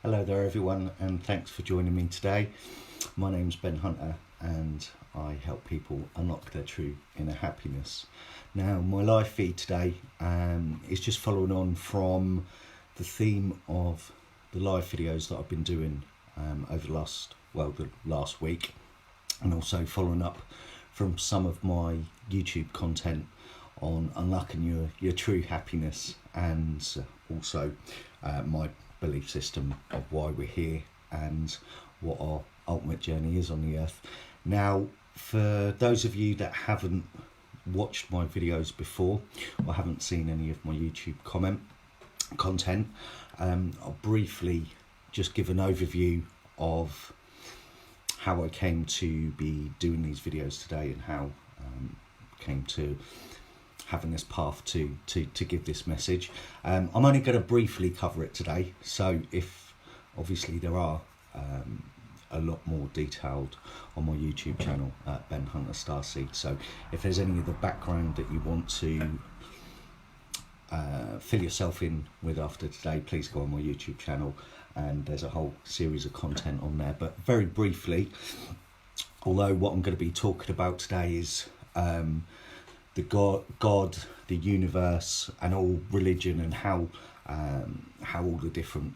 Hello there everyone, and thanks for joining me today. My name's Ben Hunter and I help people unlock their true inner happiness. Now my live feed today is just following on from the theme of the live videos that I've been doing over the last week, and also following up from some of my YouTube content on unlocking your true happiness, and also my belief system of why we're here and what our ultimate journey is on the earth. Now, for those of you that haven't watched my videos before or haven't seen any of my YouTube content, I'll briefly just give an overview of how I came to be doing these videos today and how I came to having this path to give this message. I'm only going to briefly cover it today, so if obviously there are a lot more detailed on my YouTube channel, Ben Hunter Starseed, so if there's any of the background that you want to fill yourself in with after today, please go on my YouTube channel, and there's a whole series of content on there. But very briefly, although what I'm going to be talking about today is the God, the universe, and all religion, and how all the different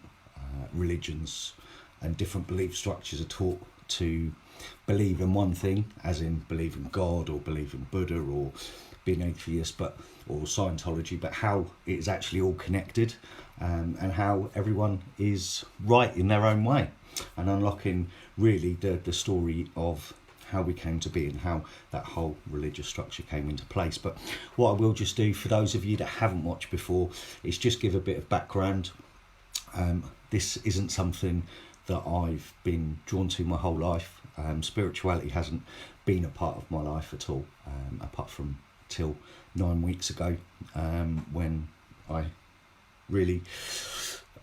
religions and different belief structures are taught to believe in one thing, as in believe in God or believe in Buddha or being atheist, or Scientology, but how it is actually all connected, and how everyone is right in their own way, and unlocking really the story of how we came to be and how that whole religious structure came into place. But what I will just do for those of you that haven't watched before is just give a bit of background. This isn't something that I've been drawn to my whole life. Spirituality hasn't been a part of my life at all, apart from till 9 weeks ago, when I really,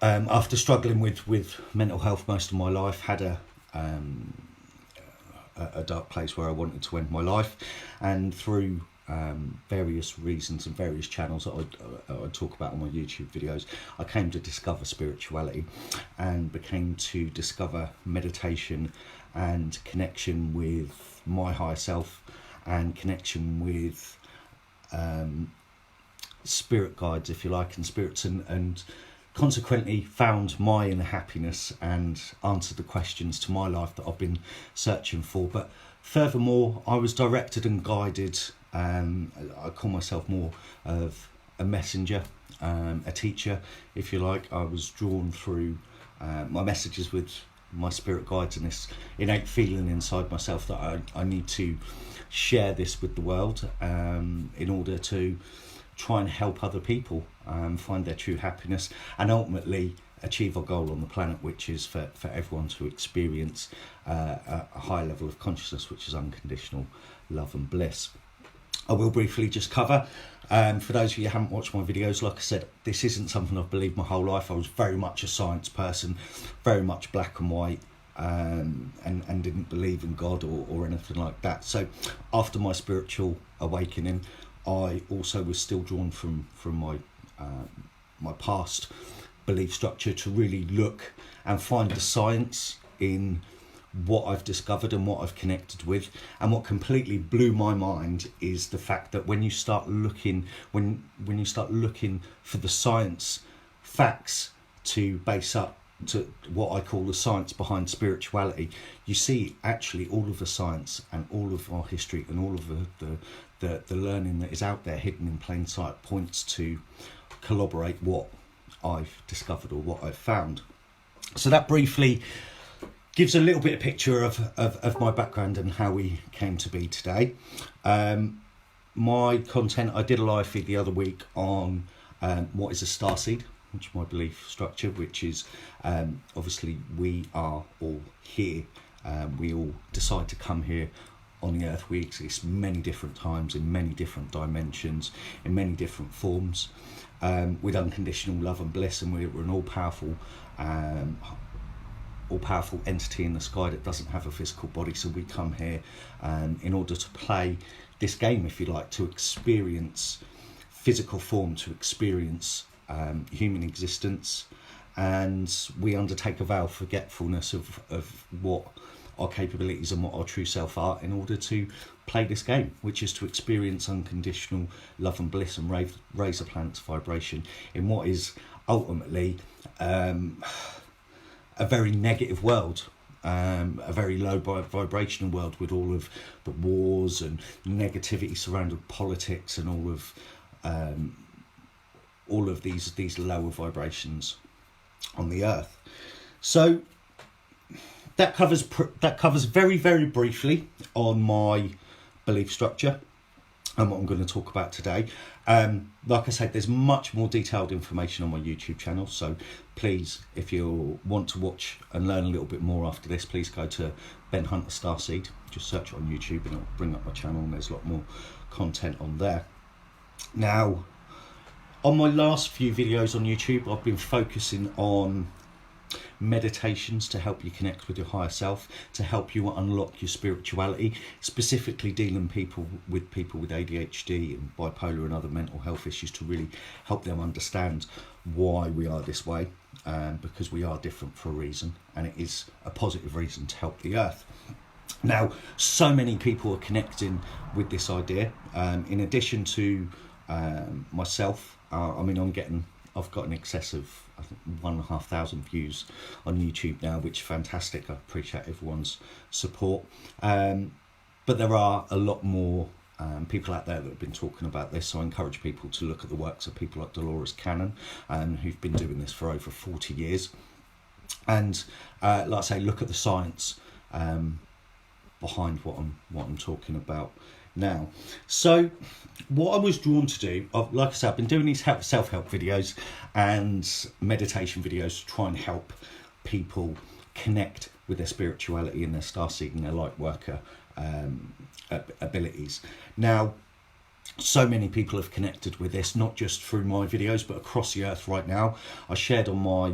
after struggling with mental health most of my life, had a dark place where I wanted to end my life, and through various reasons and various channels that I talk about on my YouTube videos, I came to discover spirituality and became to discover meditation and connection with my higher self and connection with spirit guides, if you like, and spirits, and consequently found my inner happiness and answered the questions to my life that I've been searching for. But furthermore, I was directed and guided. I call myself more of a messenger, a teacher, if you like. I was drawn through my messages with my spirit guides and this innate feeling inside myself that I need to share this with the world, in order to try and help other people find their true happiness and ultimately achieve our goal on the planet, which is for everyone to experience a high level of consciousness, which is unconditional love and bliss. I will briefly just cover, for those of you who haven't watched my videos, like I said, this isn't something I've believed my whole life. I was very much a science person, very much black and white, and didn't believe in God or anything like that. So after my spiritual awakening, I also was still drawn from my past belief structure to really look and find the science in what I've discovered and what I've connected with. And what completely blew my mind is the fact that when you start looking for the science facts to base up to what I call the science behind spirituality, you see actually all of the science and all of our history and all of the learning that is out there hidden in plain sight points to corroborate what I've discovered or what I've found. So that briefly gives a little bit of picture of my background and how we came to be today. My content, I did a live feed the other week on what is a starseed, which is my belief structure, which is obviously we are all here. We all decide to come here on the earth. We exist many different times, in many different dimensions, in many different forms, with unconditional love and bliss, and we're an all-powerful entity in the sky that doesn't have a physical body. So we come here in order to play this game, if you like, to experience physical form, to experience human existence, and we undertake a vow of forgetfulness of what our capabilities and what our true self are in order to play this game, which is to experience unconditional love and bliss and raise the planet's vibration in what is ultimately a very negative world, a very low vibrational world, with all of the wars and negativity surrounding politics and all of these lower vibrations on the earth. So that covers very, very briefly on my belief structure and what I'm going to talk about today. Like I said, there's much more detailed information on my YouTube channel, so please, if you want to watch and learn a little bit more after this, please go to Ben Hunter Starseed. Just search it on YouTube and it'll bring up my channel, and there's a lot more content on there. Now, on my last few videos on YouTube, I've been focusing on meditations to help you connect with your higher self, to help you unlock your spirituality, specifically dealing with people with ADHD and bipolar and other mental health issues, to really help them understand why we are this way, because we are different for a reason, and it is a positive reason to help the earth. Now, so many people are connecting with this idea. In addition to myself, I've got an excess of, I think, 1,500 views on YouTube now, which is fantastic. I appreciate everyone's support. But there are a lot more people out there that have been talking about this, so I encourage people to look at the works of people like Dolores Cannon, who've been doing this for over 40 years. And like I say, look at the science behind what I'm talking about now. So what I was drawn to do, like I said, I've been doing these self-help videos and meditation videos to try and help people connect with their spirituality and their starseed and their light worker abilities. Now, so many people have connected with this, not just through my videos, but across the earth right now. I shared on my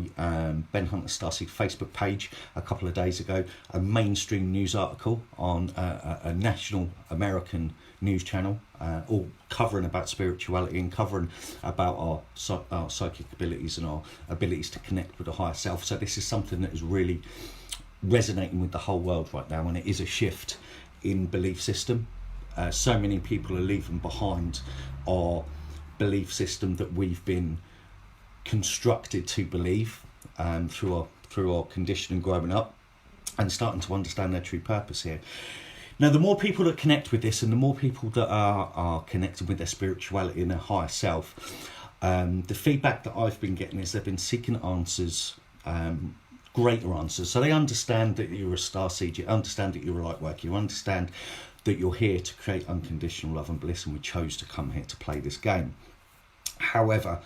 Ben Hunter Starseed Facebook page a couple of days ago a mainstream news article on a national American news channel, all covering about spirituality and covering about our psychic abilities and our abilities to connect with the higher self. So this is something that is really resonating with the whole world right now, and it is a shift in belief system. So many people are leaving behind our belief system that we've been constructed to believe through our conditioning growing up, and starting to understand their true purpose here. Now, the more people that connect with this, and the more people that are connected with their spirituality and their higher self, the feedback that I've been getting is they've been seeking answers, greater answers. So they understand that you're a starseed, you understand that you're a light worker, you understand that you're here to create unconditional love and bliss, and we chose to come here to play this game. However,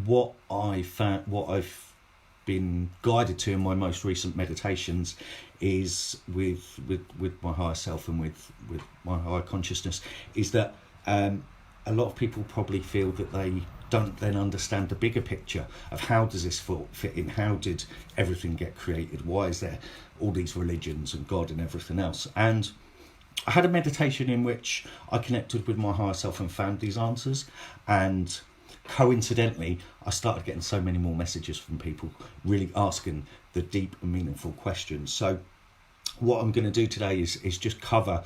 what I've been guided to in my most recent meditations is with my higher self and with my higher consciousness, is that a lot of people probably feel that they don't then understand the bigger picture of how does this fit in, how did everything get created, why is there all these religions and God and everything else. And I had a meditation in which I connected with my higher self and found these answers, and coincidentally I started getting so many more messages from people really asking the deep and meaningful questions. So what I'm going to do today is just cover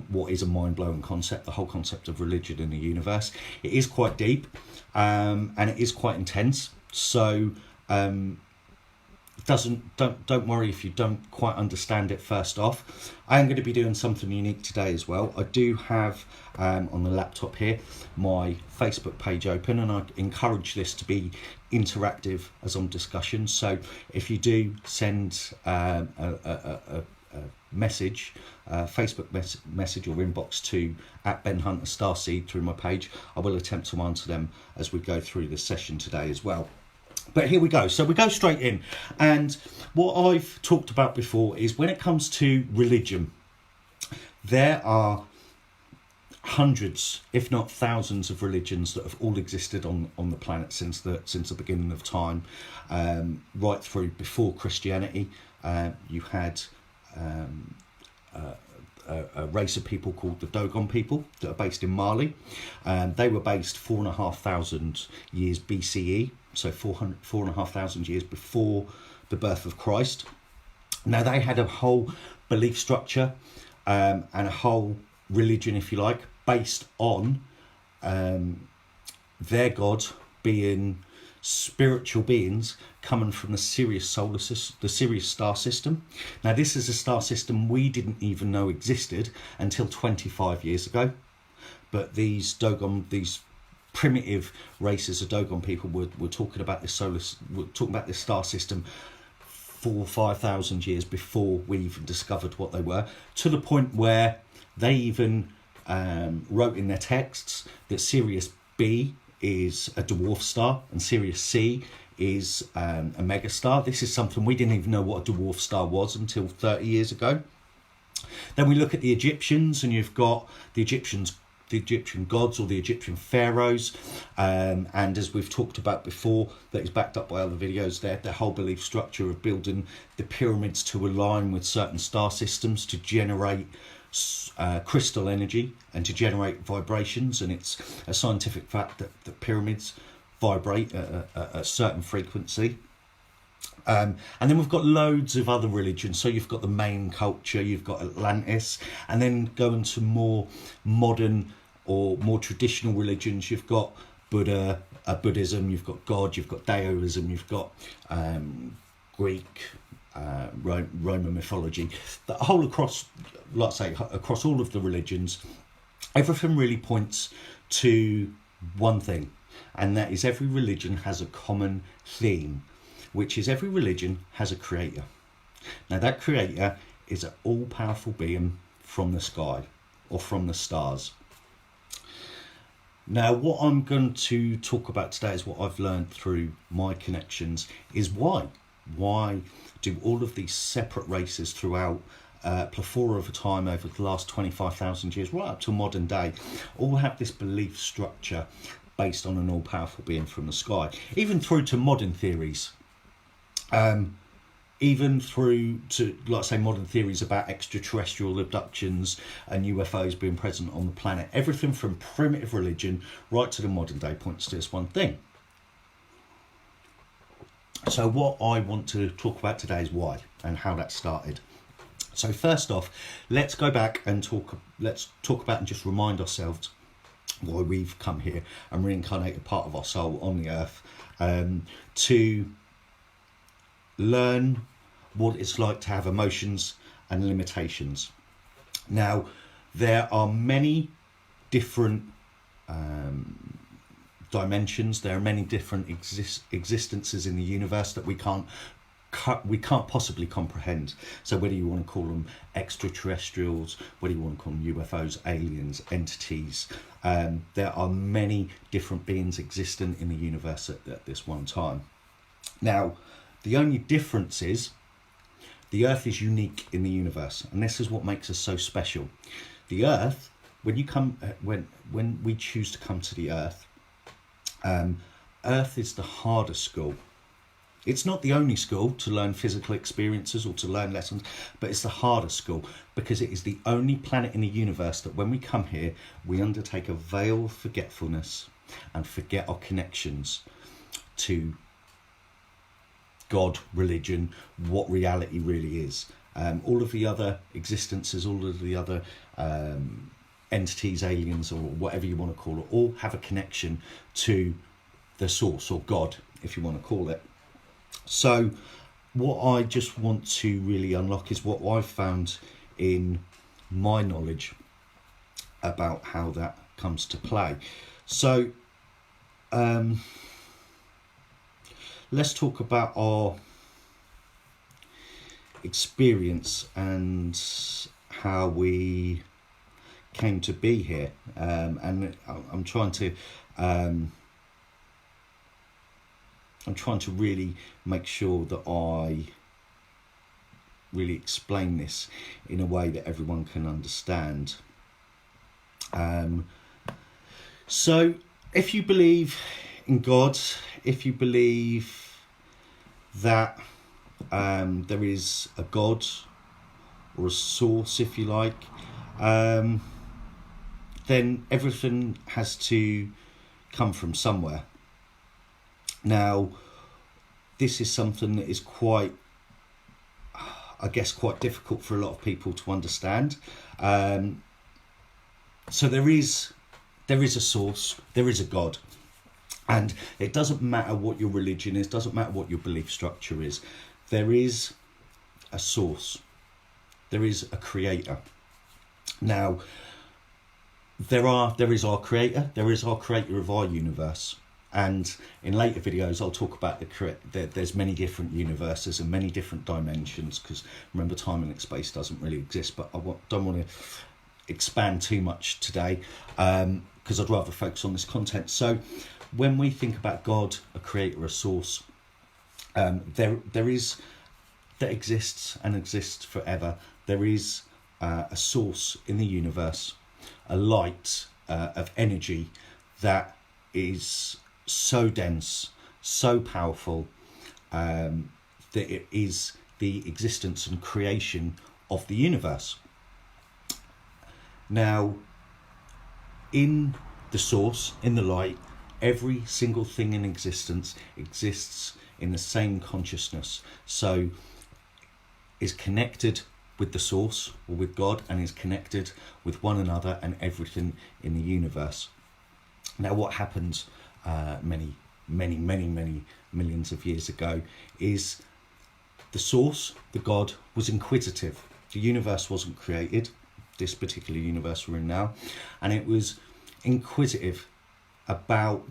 what is a mind-blowing concept, the whole concept of religion in the universe. It is quite deep and it is quite intense, so don't worry if you don't quite understand it first off. I am going to be doing something unique today as well. I do have on the laptop here my Facebook page open, and I encourage this to be interactive as on discussion. So if you do send a message, Facebook message or inbox to @BenHunterStarseed through my page, I will attempt to answer them as we go through this session today as well. But here we go. So we go straight in. And what I've talked about before is when it comes to religion, there are hundreds, if not thousands, of religions that have all existed on the planet since the beginning of time, right through before Christianity. You had a race of people called the Dogon people that are based in Mali. They were based 4,500 years BCE. so 4,500 years before the birth of Christ. Now, they had a whole belief structure and a whole religion, if you like, based on their God being spiritual beings coming from the Sirius the Sirius star system. Now, this is a star system we didn't even know existed until 25 years ago. But these primitive races of Dogon people were talking about this this star system 4,000 or 5,000 years before we even discovered what they were, to the point where they even wrote in their texts that Sirius B is a dwarf star and Sirius C is a megastar. This is something we didn't even know what a dwarf star was until 30 years ago. Then we look at the Egyptians, and you've got the Egyptian gods, or the Egyptian pharaohs, and as we've talked about before, that is backed up by other videos, their whole belief structure of building the pyramids to align with certain star systems to generate crystal energy and to generate vibrations. And it's a scientific fact that pyramids vibrate at a certain frequency. And then we've got loads of other religions. So you've got the Mayan culture, you've got Atlantis, and then going to more modern or more traditional religions, you've got Buddhism, you've got God, you've got Daoism, you've got Greek, Roman mythology. The whole across, like I say, across all of the religions, everything really points to one thing, and that is every religion has a common theme, which is every religion has a creator. Now, that creator is an all-powerful being from the sky or from the stars. Now, what I'm going to talk about today is what I've learned through my connections, is why do all of these separate races throughout plethora of a time over the last 25,000 years, right up to modern day, all have this belief structure based on an all-powerful being from the sky, even through to modern theories. Even through to, like I say, modern theories about extraterrestrial abductions and UFOs being present on the planet. Everything from primitive religion right to the modern day points to this one thing. So what I want to talk about today is why and how that started. So first off, let's go back and let's talk about and just remind ourselves why we've come here and reincarnated part of our soul on the earth, to learn what it's like to have emotions and limitations. Now, there are many different dimensions. There are many different existences in the universe that we can't possibly comprehend. So whether you want to call them extraterrestrials, whether you want to call them UFOs, aliens, entities, there are many different beings existent in the universe at this one time. Now, the only difference is the Earth is unique in the universe, and this is what makes us so special. The Earth, when we choose to come to the Earth, Earth is the hardest school. It's not the only school to learn physical experiences or to learn lessons, but it's the hardest school because it is the only planet in the universe that when we come here, we undertake a veil of forgetfulness and forget our connections to God, religion, what reality really is. All of the other existences, all of the other entities, aliens, or whatever you want to call it, all have a connection to the source, or God, if you want to call it. So what I just want to really unlock is what I've found in my knowledge about how that comes to play. So let's talk about our experience and how we came to be here. And I'm trying to really make sure that I really explain this in a way that everyone can understand. So if you believe in God, if you believe that there is a God or a source, if you like, then everything has to come from somewhere. Now, this is something that is quite, I guess, quite difficult for a lot of people to understand. So there is a source, there is a God. And it doesn't matter what your religion is, doesn't matter what your belief structure is. There is a source. There is a creator. Now, there is our creator. There is our creator of our universe. And in later videos, I'll talk about there's many different universes and many different dimensions, because remember, time and space doesn't really exist. But I don't want to expand too much today, because I'd rather focus on this content. So when we think about God, a creator, a source, that exists and exists forever. There is a source in the universe, a light of energy that is so dense, so powerful, that it is the existence and creation of the universe. Now, in the source, in the light, every single thing in existence exists in the same consciousness. So is connected with the source, or with God, and is connected with one another and everything in the universe. Now, what happened many millions of years ago is the source, the God, was inquisitive. The universe wasn't created, this particular universe we're in now, and it was inquisitive about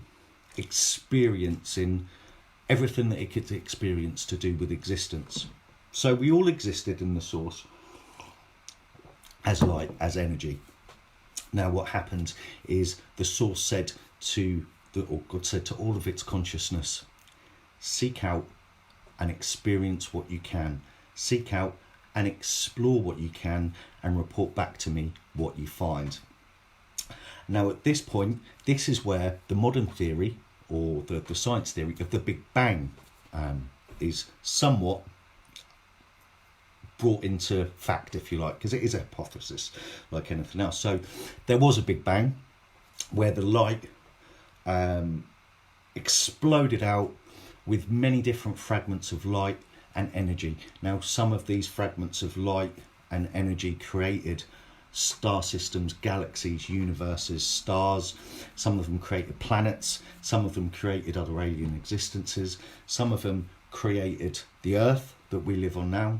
experiencing everything that it could experience to do with existence. So we all existed in the source as light, as energy. Now what happened is the source said or God said to all of its consciousness, seek out and experience what you can. Seek out and explore what you can, and report back to me what you find. Now at this point, this is where the modern theory, or the science theory of the Big Bang, is somewhat brought into fact, if you like, because it is a hypothesis like anything else. So there was a Big Bang where the light exploded out with many different fragments of light and energy. Now, some of these fragments of light and energy created star systems, galaxies, universes, stars. Some of them created planets, some of them created other alien existences, some of them created the Earth that we live on now,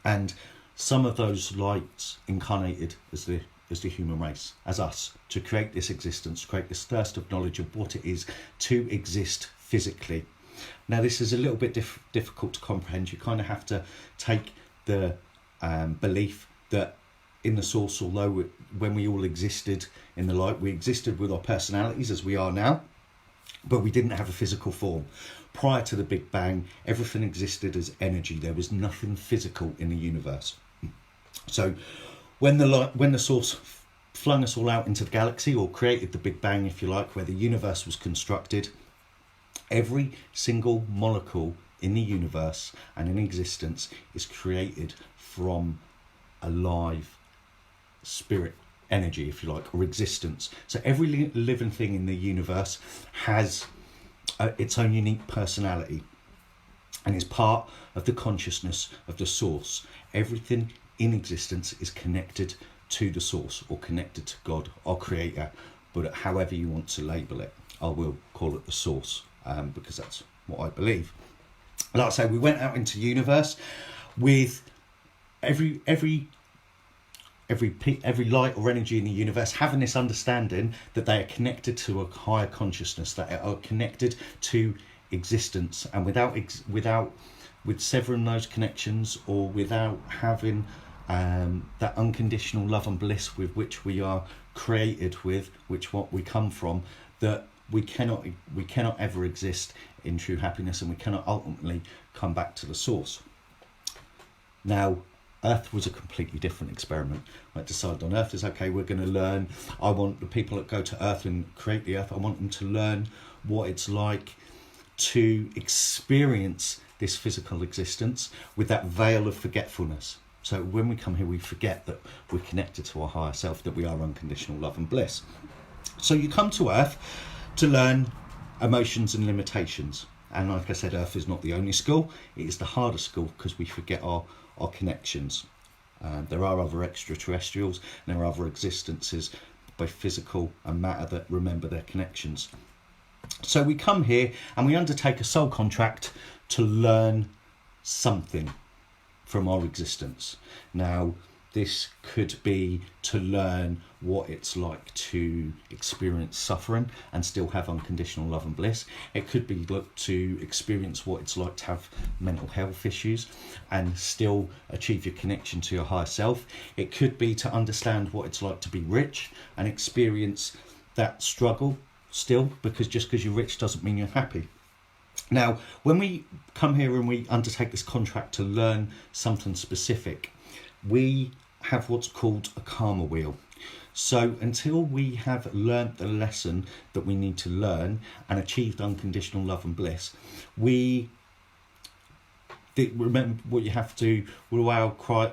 and some of those lights incarnated as the human race, as us, to create this existence, create this thirst of knowledge of what it is to exist physically. Now, this is a little bit difficult to comprehend. You kind of have to take the belief that in the source, although when we all existed in the light, we existed with our personalities as we are now, but we didn't have a physical form. Prior to the Big Bang, everything existed as energy. There was nothing physical in the universe. So when the source flung us all out into the galaxy, or created the Big Bang, if you like, where the universe was constructed, every single molecule in the universe and in existence is created from a live spirit energy, if you like, or existence. So every living thing in the universe has its own unique personality and is part of the consciousness of the source. Everything in existence is connected to the source, or connected to God, our creator, but however you want to label it. I will call it the source, because that's what I believe. Like I say, we went out into the universe with every light or energy in the universe having this understanding that they are connected to a higher consciousness, that are connected to existence, and with severing those connections, or without having that unconditional love and bliss with which we are created with, what we come from, that we cannot ever exist in true happiness, and we cannot ultimately come back to the source. Now, Earth was a completely different experiment. I decided on Earth is okay, we're going to learn. I want the people that go to Earth and create the Earth, I want them to learn what it's like to experience this physical existence with that veil of forgetfulness. So when we come here, we forget that we're connected to our higher self, that we are unconditional love and bliss. So you come to Earth to learn emotions and limitations. And like I said, Earth is not the only school. It is the hardest school because we forget our connections. There are other extraterrestrials and there are other existences, both physical and matter, that remember their connections. So we come here and we undertake a soul contract to learn something from our existence. Now, this could be to learn what it's like to experience suffering and still have unconditional love and bliss. It could be to experience what it's like to have mental health issues and still achieve your connection to your higher self. It could be to understand what it's like to be rich and experience that struggle still, because just because you're rich doesn't mean you're happy. Now, when we come here and we undertake this contract to learn something specific, we have what's called a karma wheel. So until we have learnt the lesson that we need to learn and achieved unconditional love and bliss, remember what you have to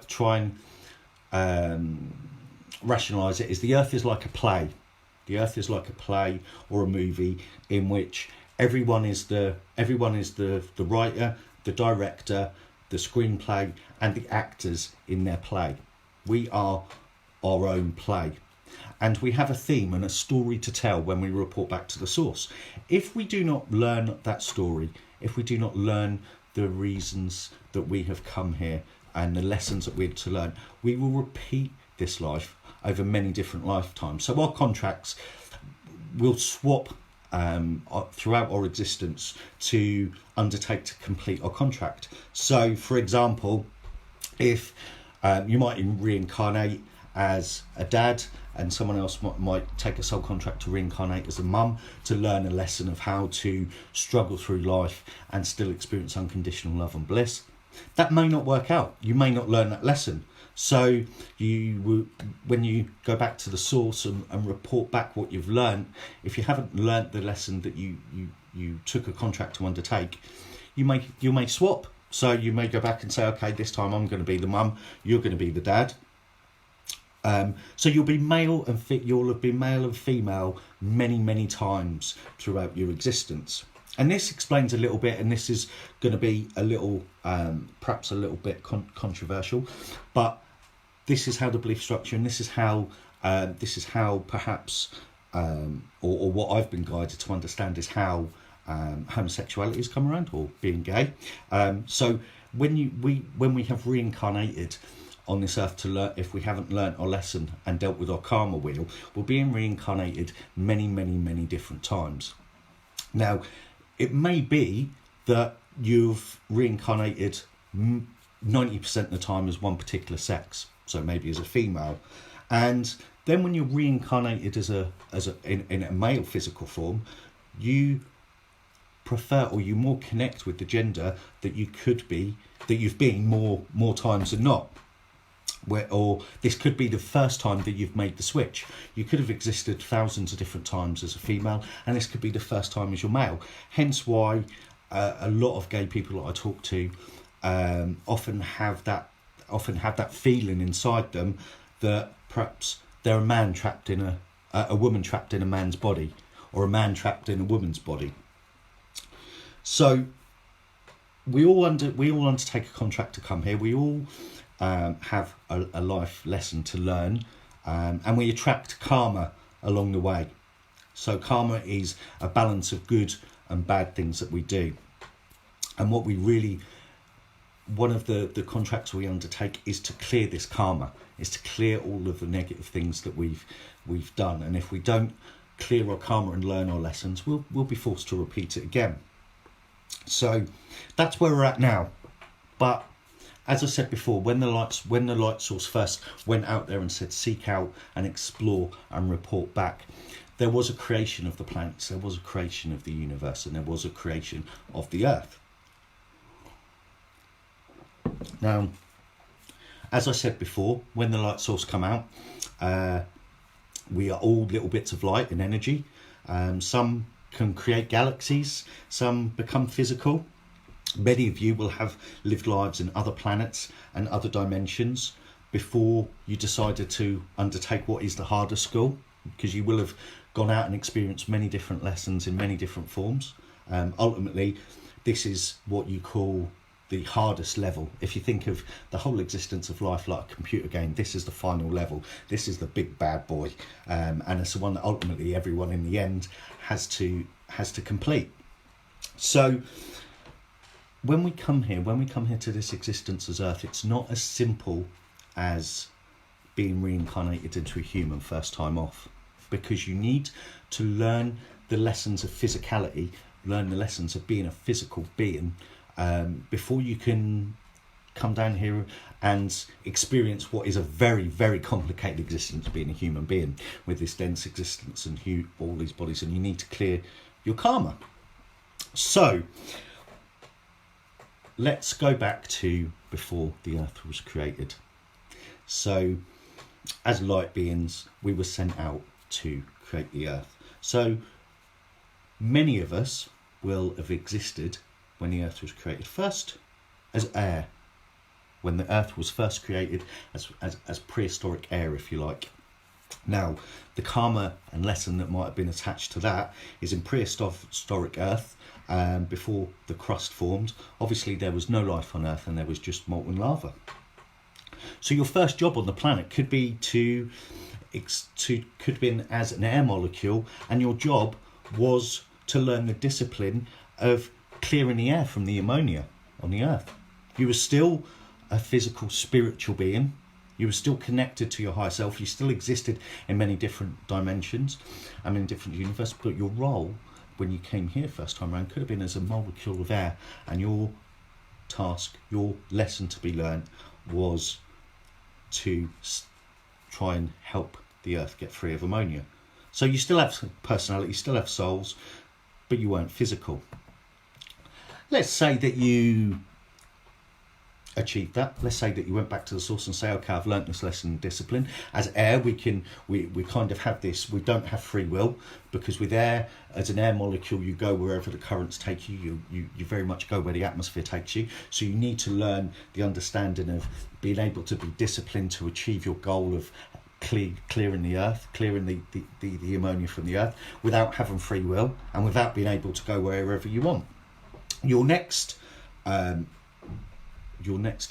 try and rationalise it is the Earth is like a play. The Earth is like a play or a movie in which everyone is the writer, the director, the screenplay, and the actors in their play. We are our own play. And we have a theme and a story to tell when we report back to the source. If we do not learn that story, if we do not learn the reasons that we have come here and the lessons that we're to learn, we will repeat this life over many different lifetimes. So our contracts will swap throughout our existence to undertake to complete our contract. So, for example, if you might reincarnate as a dad, and someone else might take a soul contract to reincarnate as a mum to learn a lesson of how to struggle through life and still experience unconditional love and bliss. That may not work out. You may not learn that lesson. So when you go back to the source and report back what you've learned, if you haven't learnt the lesson that you took a contract to undertake, you may swap. So you may go back and say, okay, this time I'm going to be the mum, you're going to be the dad. So you'll be male and you'll have been male and female many times throughout your existence. And this explains a little bit, and this is going to be a little, perhaps a little bit controversial, but this is how the belief structure, and this is how perhaps, or what I've been guided to understand is how homosexuality has come around, or being gay. So when we have reincarnated on this earth to learn, if we haven't learnt our lesson and dealt with our karma wheel, we're being reincarnated many different times. Now, it may be that you've reincarnated 90% of the time as one particular sex, so maybe as a female, and then when you're reincarnated in a male physical form, you prefer, or you more connect with the gender that you've been more times than not. Or this could be the first time that you've made the switch. You could have existed thousands of different times as a female, and this could be the first time as your male. Hence why a lot of gay people that I talk to often have that feeling inside them that perhaps they're a man trapped in a woman trapped in a man's body, or a man trapped in a woman's body. So we all undertake a contract to come here. We all have a life lesson to learn, and we attract karma along the way. So karma is a balance of good and bad things that we do. And one of the contracts we undertake is to clear this karma, is to clear all of the negative things that we've done. And if we don't clear our karma and learn our lessons, we'll be forced to repeat it again. So that's where we're at now. But as I said before, when the light source first went out there and said seek out and explore and report back, there was a creation of the planets, there was a creation of the universe, and there was a creation of the earth. Now, as I said before, when the light source come out, we are all little bits of light and energy. Some can create galaxies, some become physical. Many of you will have lived lives in other planets and other dimensions before you decided to undertake what is the hardest school, because you will have gone out and experienced many different lessons in many different forms. Ultimately, this is what you call the hardest level. If you think of the whole existence of life like a computer game, this is the final level. This is the big bad boy, and it's the one that ultimately everyone in the end has to complete. So when we come here to this existence as Earth, it's not as simple as being reincarnated into a human first time off, because you need to learn the lessons of physicality, learn the lessons of being a physical being, before you can come down here and experience what is a very, very complicated existence, being a human being with this dense existence and all these bodies, and you need to clear your karma. So let's go back to before the Earth was created. So as light beings, we were sent out to create the Earth. So many of us will have existed when the Earth was created, first as air, when the Earth was first created as prehistoric air, if you like. Now, the karma and lesson that might have been attached to that is in prehistoric Earth, before the crust formed, obviously there was no life on Earth and there was just molten lava. So your first job on the planet could be could have been as an air molecule, and your job was to learn the discipline of clearing the air from the ammonia on the Earth. You were still a physical, spiritual being. You were still connected to your higher self. You still existed in many different dimensions and in different universes. But your role when you came here first time around could have been as a molecule of air. And your task, your lesson to be learned was to try and help the Earth get free of ammonia. So you still have personality, you still have souls, but you weren't physical. Let's say that you achieved that. Let's say that you went back to the source and say, okay, I've learnt this lesson in discipline. As air, we kind of have this, we don't have free will, because with air, as an air molecule, you go wherever the currents take you. You very much go where the atmosphere takes you. So you need to learn the understanding of being able to be disciplined to achieve your goal of clearing the Earth, clearing the ammonia from the Earth, without having free will and without being able to go wherever you want. Your next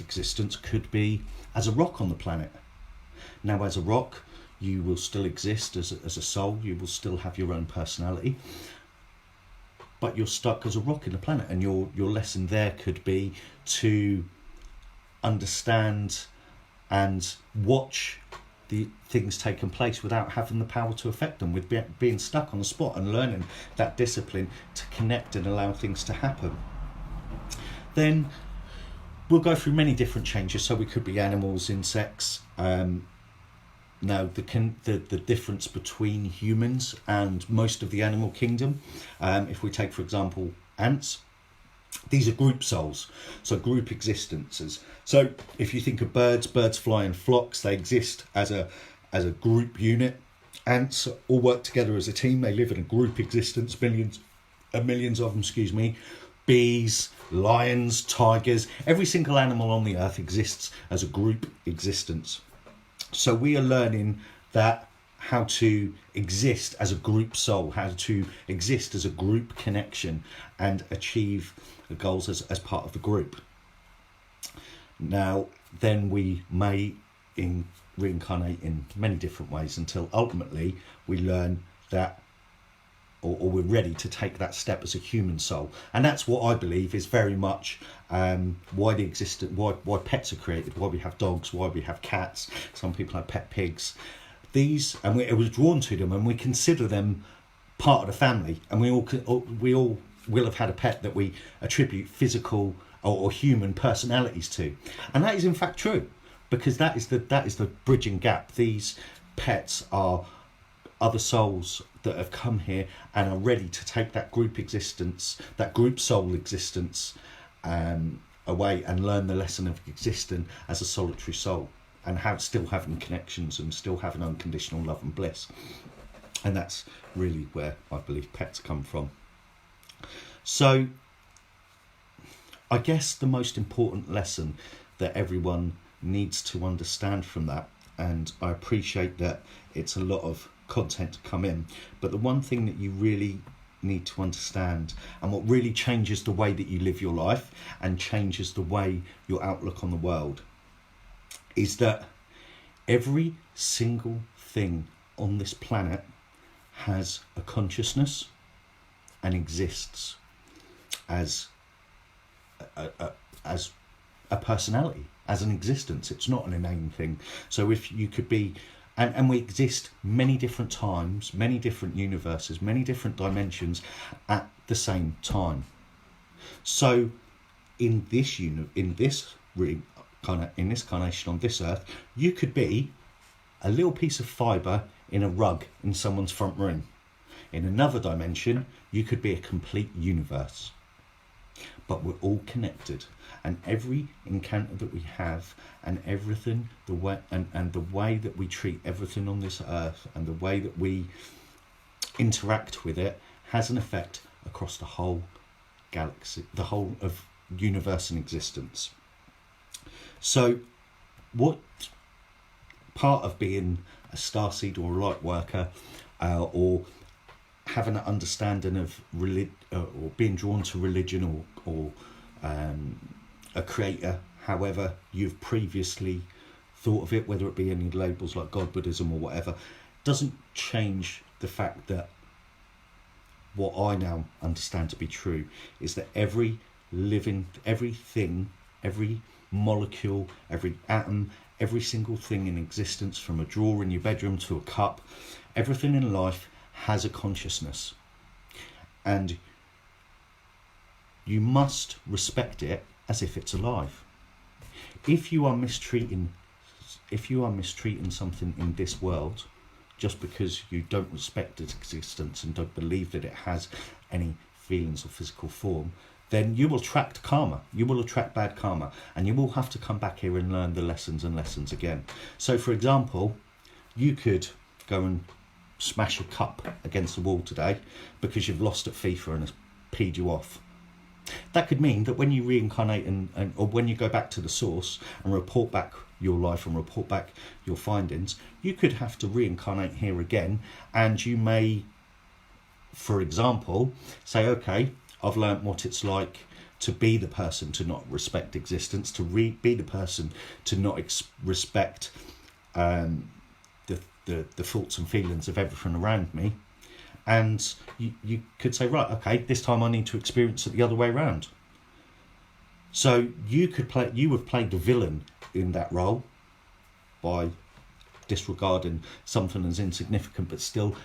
existence could be as a rock on the planet. Now, as a rock, you will still exist as a soul. You will still have your own personality, but you're stuck as a rock in the planet. And your lesson there could be to understand and watch the things taking place without having the power to affect them, with being stuck on the spot and learning that discipline to connect and allow things to happen. Then we'll go through many different changes. So we could be animals, insects. Now the difference between humans and most of the animal kingdom, if we take for example ants, these are group souls, so group existences. So if you think of birds fly in flocks, they exist as a group unit. Ants all work together as a team, they live in a group existence, millions of them, Bees, lions, tigers, every single animal on the earth exists as a group existence. So we are learning that how to exist as a group soul, how to exist as a group connection and achieve the goals as part of the group. Now, then we may reincarnate in many different ways until ultimately we learn that, or we're ready to take that step as a human soul. And that's what I believe is very much why pets are created, why we have dogs, why we have cats. Some people have pet pigs. I was drawn to them, and we consider them part of the family. And we all will have had a pet that we attribute physical or human personalities to, and that is in fact true, because that is the bridging gap. These pets are other souls that have come here and are ready to take that group existence, that group soul existence, away and learn the lesson of existing as a solitary soul, and still having connections and still having unconditional love and bliss. And that's really where I believe pets come from. So I guess the most important lesson that everyone needs to understand from that, and I appreciate that it's a lot of content to come in. But the one thing that you really need to understand, and what really changes the way that you live your life and changes the way your outlook on the world, is that every single thing on this planet has a consciousness and exists as a personality, as an existence. It's not an inane thing. So if you could be, and we exist many different times, many different universes, many different dimensions at the same time. So in this incarnation on this earth, you could be a little piece of fibre in a rug in someone's front room. In another dimension, you could be a complete universe. But we're all connected, and every encounter that we have, and everything, the way and the way that we treat everything on this earth, and the way that we interact with it, has an effect across the whole galaxy, the whole of universe and existence. So what part of being a starseed or a light worker, or having an understanding of or being drawn to religion, or a creator, however you've previously thought of it, whether it be any labels like God, Buddhism or whatever, doesn't change the fact that what I now understand to be true is that everything, every molecule, every atom, every single thing in existence, from a drawer in your bedroom to a cup, everything in life has a consciousness, and you must respect it as if it's alive. If you are mistreating something in this world just because you don't respect its existence and don't believe that it has any feelings or physical form, then you will attract karma. You will attract bad karma, and you will have to come back here and learn the lessons and lessons again. So, for example, you could go and smash a cup against the wall today because you've lost at FIFA and it's peed you off. That could mean that when you reincarnate or when you go back to the source and report back your life and report back your findings, you could have to reincarnate here again, and you may, for example, say, okay, I've learnt what it's like to be the person to not respect existence, to be the person to not respect the thoughts and feelings of everything around me. And you could say, right, okay, this time I need to experience it the other way around. So you have played the villain in that role by disregarding something as insignificant, but still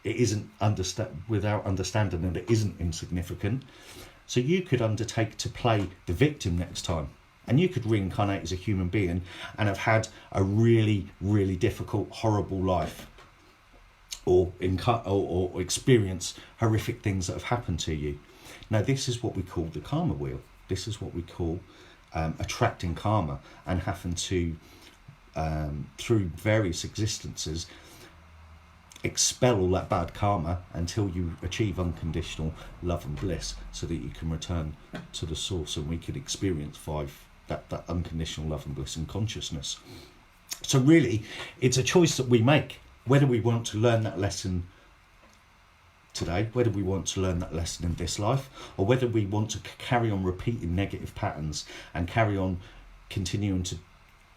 it isn't without understanding that it isn't insignificant. So you could undertake to play the victim next time, and you could reincarnate as a human being and have had a really, really difficult, horrible life, or experience horrific things that have happened to you. Now, this is what we call the karma wheel. This is what we call attracting karma, and having to, through various existences, expel all that bad karma until you achieve unconditional love and bliss, so that you can return to the source and we can experience that unconditional love and bliss and consciousness. So really, it's a choice that we make, whether we want to learn that lesson today, whether we want to learn that lesson in this life, or whether we want to carry on repeating negative patterns and carry on continuing to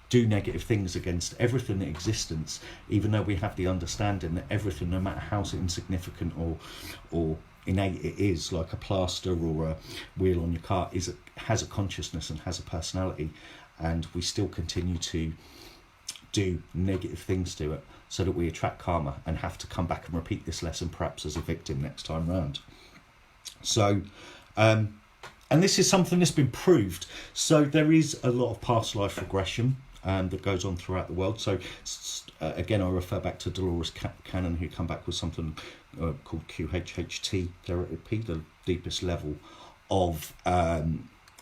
do negative things against everything in existence, even though we have the understanding that everything, no matter how insignificant or innate it is, like a plaster or a wheel on your car, has a consciousness and has a personality, and we still continue to do negative things to it, so that we attract karma and have to come back and repeat this lesson, perhaps as a victim next time round. So, and this is something that's been proved. So there is a lot of past life regression that goes on throughout the world. So again, I refer back to Dolores Cannon, who come back with something called QHHT therapy, the deepest level of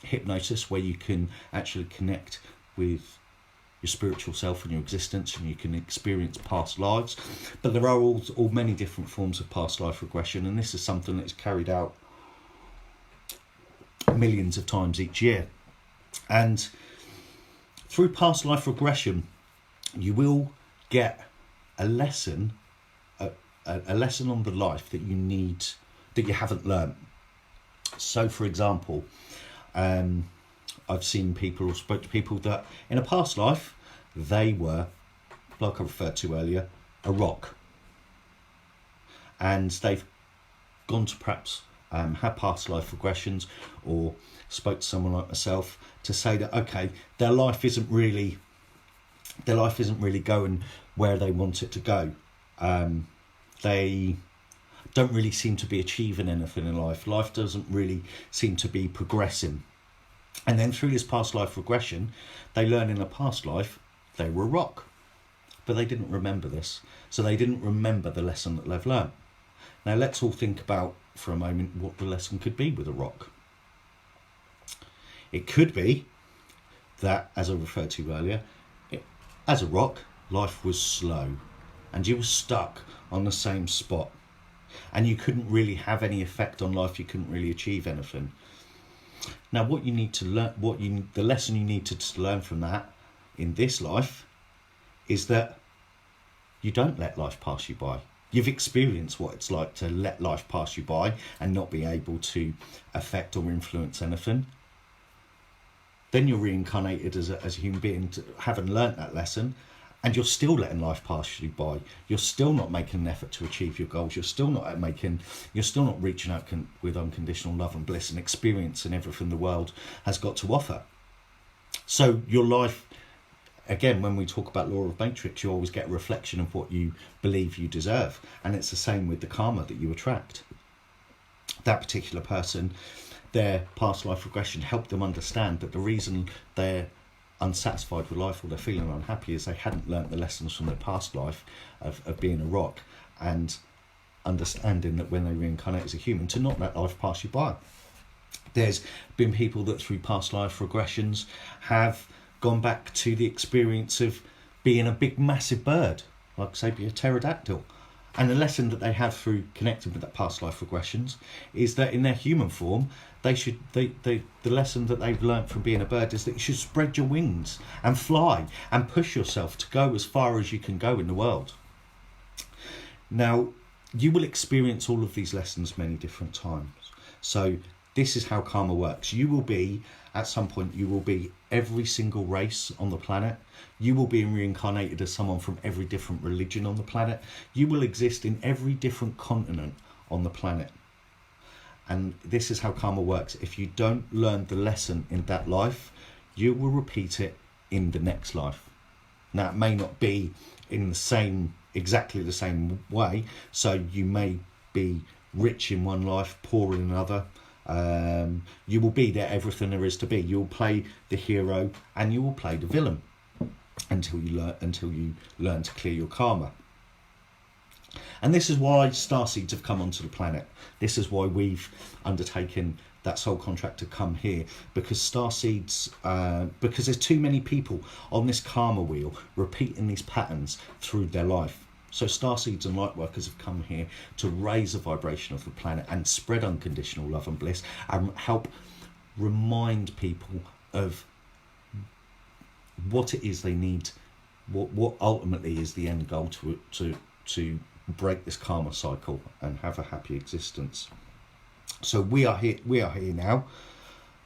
hypnosis, where you can actually connect with your spiritual self and your existence, and you can experience past lives. But there are all many different forms of past life regression, and this is something that's carried out millions of times each year. And through past life regression, you will get a lesson, a lesson on the life that you haven't learnt. So, for example, I've seen people or spoke to people that in a past life they were, like I referred to earlier, a rock, and they've gone to perhaps had past life regressions, or spoke to someone like myself to say that okay, their life isn't really going where they want it to go. They don't really seem to be achieving anything in life. Life doesn't really seem to be progressing. And then through this past life regression, they learn in a past life they were a rock, but they didn't remember this. So they didn't remember the lesson that they've learned. Now let's all think about for a moment what the lesson could be with a rock. It could be that, as I referred to earlier, as a rock, life was slow and you were stuck on the same spot, and you couldn't really have any effect on life. You couldn't really achieve anything. Now what you need to learn, the lesson you need to learn from that in this life is that you don't let life pass you by. You've experienced what it's like to let life pass you by and not be able to affect or influence anything. Then you're reincarnated as a human being, having learnt that lesson, and you're still letting life pass you by. You're still not making an effort to achieve your goals. You're still not reaching out with unconditional love and bliss and experiencing everything the world has got to offer. So your life, again, when we talk about law of matrix, you always get a reflection of what you believe you deserve, and it's the same with the karma that you attract. That particular person, their past life regression helped them understand that the reason they're unsatisfied with life or they're feeling unhappy is they hadn't learnt the lessons from their past life of being a rock, and understanding that when they reincarnate as a human, to not let life pass you by. There's been people that through past life regressions have gone back to the experience of being a big massive bird, like say be a pterodactyl. And the lesson that they have through connecting with that past life regressions is that in their human form, the lesson that they've learnt from being a bird is that you should spread your wings and fly and push yourself to go as far as you can go in the world. Now, you will experience all of these lessons many different times. So this is how karma works. At some point, you will be every single race on the planet. You will be reincarnated as someone from every different religion on the planet. You will exist in every different continent on the planet. And this is how karma works. If you don't learn the lesson in that life, you will repeat it in the next life. Now, it may not be in exactly the same way. So you may be rich in one life, poor in another. You will be there, everything there is to be. You'll play the hero and you will play the villain until you learn to clear your karma. And this is why starseeds have come onto the planet. This is why we've undertaken that soul contract to come here, because starseeds, because there's too many people on this karma wheel repeating these patterns through their life. So starseeds and light workers have come here to raise the vibration of the planet and spread unconditional love and bliss, and help remind people of what it is they need, what ultimately is the end goal to break this karma cycle and have a happy existence. So we are here now.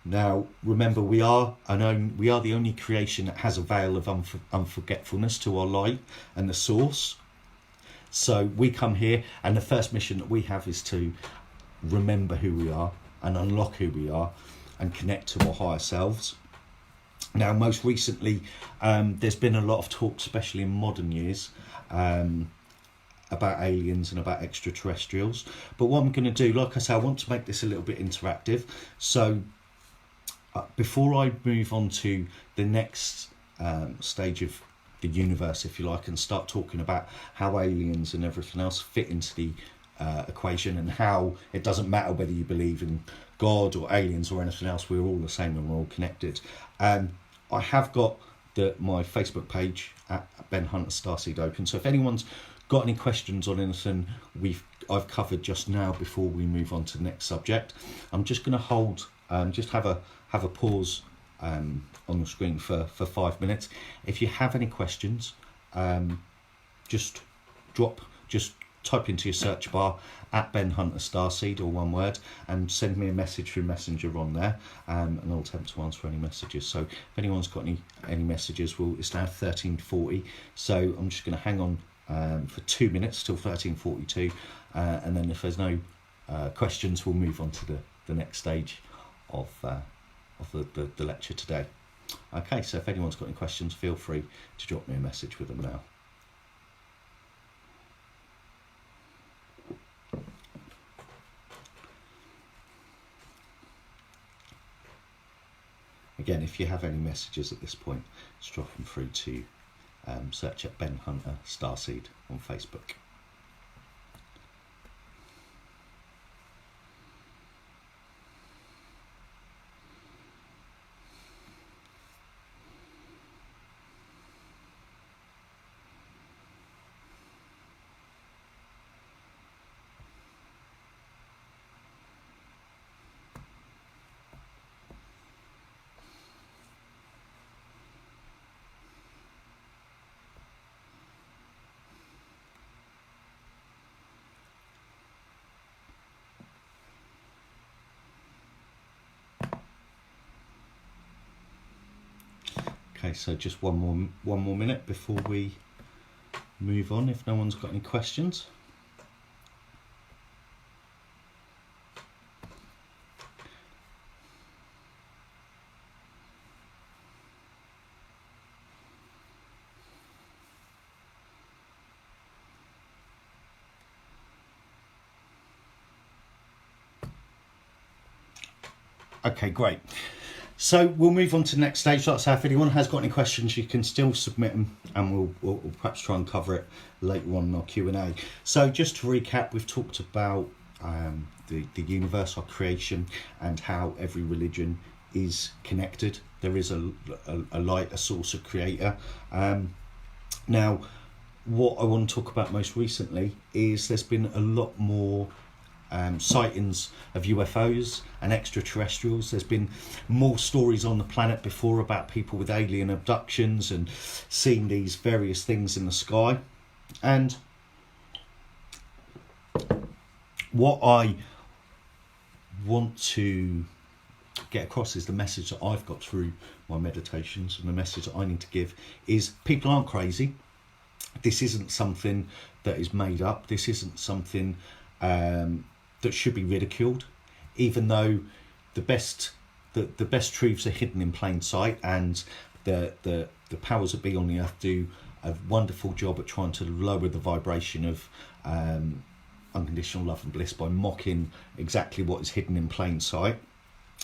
Now remember, we are the only creation that has a veil of unforgetfulness to our light and the source. So we come here, and the first mission that we have is to remember who we are and unlock who we are and connect to our higher selves. Now, most recently, there's been a lot of talk, especially in modern years, about aliens and about extraterrestrials. But what I'm going to do, like I say, I want to make this a little bit interactive. So before I move on to the next stage of the universe, if you like, and start talking about how aliens and everything else fit into the equation, and how it doesn't matter whether you believe in God or aliens or anything else, we're all the same and we're all connected. I have got my Facebook page at Ben Hunter Starseed open, so if anyone's got any questions on anything I've covered just now before we move on to the next subject, I'm just going to hold, just have a pause on the screen for 5 minutes. If you have any questions, just just type into your search bar at Ben Hunter Starseed, or one word, and send me a message through Messenger on there, and I'll attempt to answer any messages. So if anyone's got any messages, it's now 13:40, so I'm just going to hang on for 2 minutes till 13:42, and then if there's no questions, we'll move on to the next stage of the lecture today. Okay, so if anyone's got any questions, feel free to drop me a message with them now. Again, if you have any messages at this point, just drop them through to search at Ben Hunter Starseed on Facebook. Okay, so just one more minute before we move on, if no one's got any questions. Okay, great. So we'll move on to the next stage. Like I say, if anyone has got any questions, you can still submit them, and we'll perhaps try and cover it later on in our Q&A. So just to recap, we've talked about the universe, our creation, and how every religion is connected. There is a light, a source, a creator. Now, what I want to talk about most recently is there's been a lot more sightings of UFOs and extraterrestrials. There's been more stories on the planet before about people with alien abductions and seeing these various things in the sky. And what I want to get across is the message that I've got through my meditations, and the message that I need to give is people aren't crazy. This isn't something that is made up. This isn't something that should be ridiculed, even though the best truths are hidden in plain sight, and the powers that be on the earth do a wonderful job at trying to lower the vibration of unconditional love and bliss by mocking exactly what is hidden in plain sight.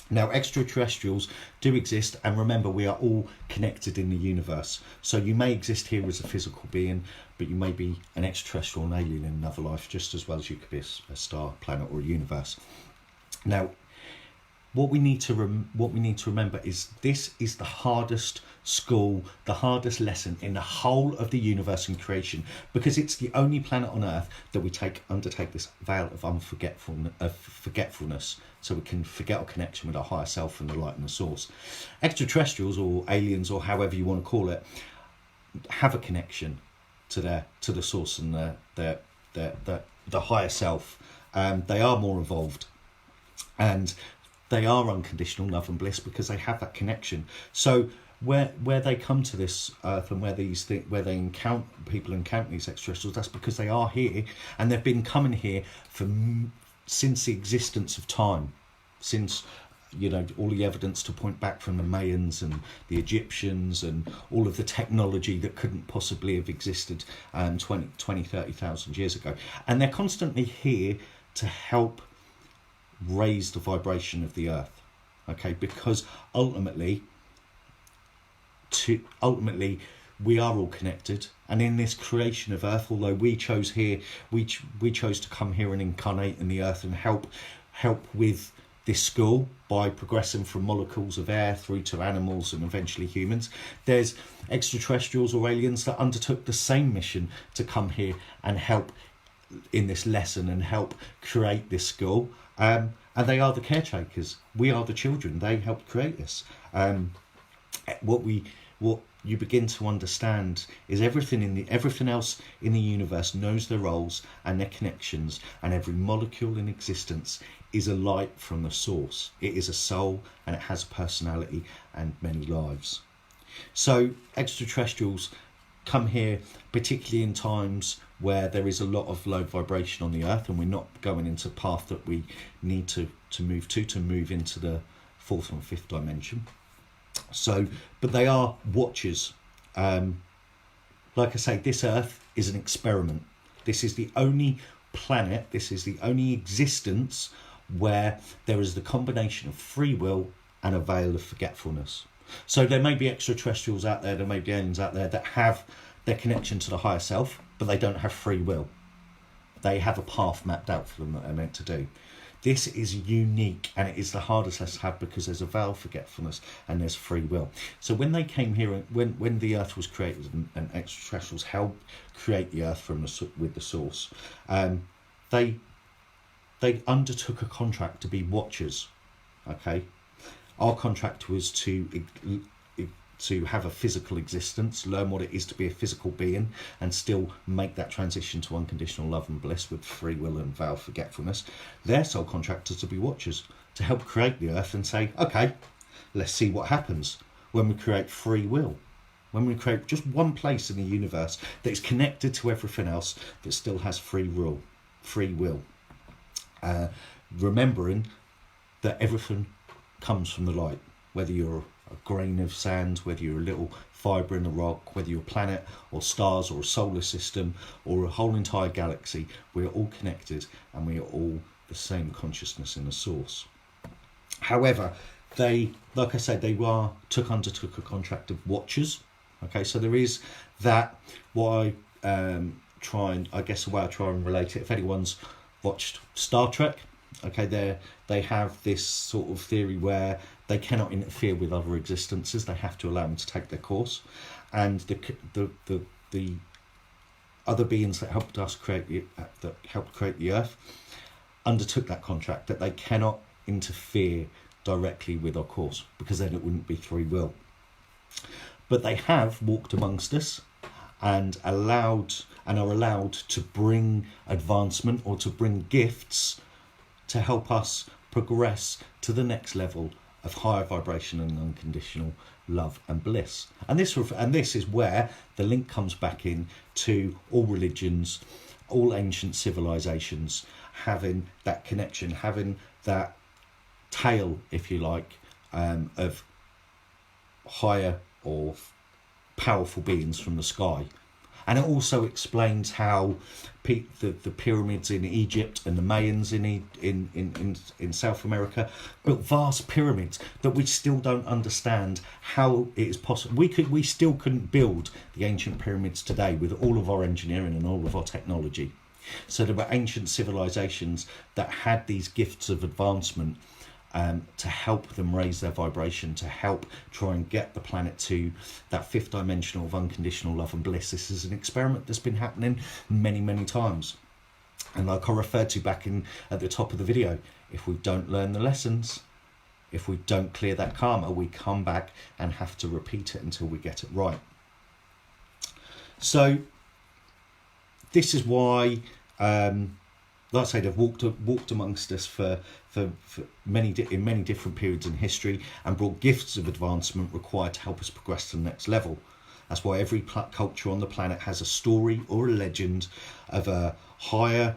Now, extraterrestrials do exist, and remember, we are all connected in the universe. So you may exist here as a physical being, but you may be an extraterrestrial, an alien in another life, just as well as you could be a star, planet, or a universe. Now, what we need to remember is this is the hardest school, the hardest lesson in the whole of the universe and creation, because it's the only planet on Earth that we undertake this veil of forgetfulness, so we can forget our connection with our higher self and the light and the source. Extraterrestrials, or aliens, or however you want to call it, have a connection to the source and the higher self. They are more evolved, and they are unconditional love and bliss because they have that connection. So where they come to this earth and where they encounter these extraterrestrials, that's because they are here, and they've been coming here since the existence of time, since all the evidence to point back from the Mayans and the Egyptians and all of the technology that couldn't possibly have existed 30,000 years ago. And they're constantly here to help raise the vibration of the earth, okay? Because ultimately we are all connected, and in this creation of earth, although we chose to come here and incarnate in the earth and help with this school by progressing from molecules of air through to animals and eventually humans, there's extraterrestrials or aliens that undertook the same mission to come here and help in this lesson and help create this school. And they are the caretakers. We are the children. They helped create this. What you begin to understand is everything else in the universe knows their roles and their connections, and every molecule in existence is a light from the source. It is a soul, and it has a personality and many lives. So extraterrestrials come here particularly in times where there is a lot of low vibration on the earth, and we're not going into the path that we need to move into the fourth and fifth dimension. So, but they are watchers. Like I say, this earth is an experiment. This is the only planet, this is the only existence where there is the combination of free will and a veil of forgetfulness. So there may be extraterrestrials out there, there may be aliens out there that have their connection to the higher self, but they don't have free will. They have a path mapped out for them that they're meant to do. This is unique, and it is the hardest to have because there's a veil of forgetfulness and there's free will. So when they came here, when the earth was created and extraterrestrials helped create the earth with the source, they undertook a contract to be watchers. Okay, our contract was to have a physical existence, learn what it is to be a physical being, and still make that transition to unconditional love and bliss with free will and veil forgetfulness. Their soul contract is to be watchers, to help create the earth and say, okay, let's see what happens when we create free will, when we create just one place in the universe that is connected to everything else that still has free will. Remembering that everything comes from the light, whether you're a grain of sand, whether you're a little fibre in a rock, whether you're a planet or stars or a solar system or a whole entire galaxy, we're all connected and we are all the same consciousness in the source. However, they, like I said, undertook a contract of watchers. Okay, so there is that. What I try and relate it, if anyone's watched Star Trek, okay, they have this sort of theory where they cannot interfere with other existences. They have to allow them to take their course, and the other beings that helped create the earth undertook that contract that they cannot interfere directly with our course, because then it wouldn't be free will. But they have walked amongst us and are allowed to bring advancement or to bring gifts to help us progress to the next level of higher vibration and unconditional love and bliss. And this is where the link comes back in to all religions, all ancient civilizations, having that connection, having that tale, if you like, of higher or powerful beings from the sky. And it also explains how the pyramids in Egypt and the Mayans in South America built vast pyramids that we still don't understand how it is possible. We still couldn't build the ancient pyramids today with all of our engineering and all of our technology. So there were ancient civilizations that had these gifts of advancement to help them raise their vibration, to help try and get the planet to that fifth dimensional of unconditional love and bliss. This is an experiment that's been happening many, many times. And like I referred to back at the top of the video, if we don't learn the lessons, if we don't clear that karma, we come back and have to repeat it until we get it right. So this is why, like I say, they've walked amongst us for many different periods in history and brought gifts of advancement required to help us progress to the next level. That's why every culture on the planet has a story or a legend of a higher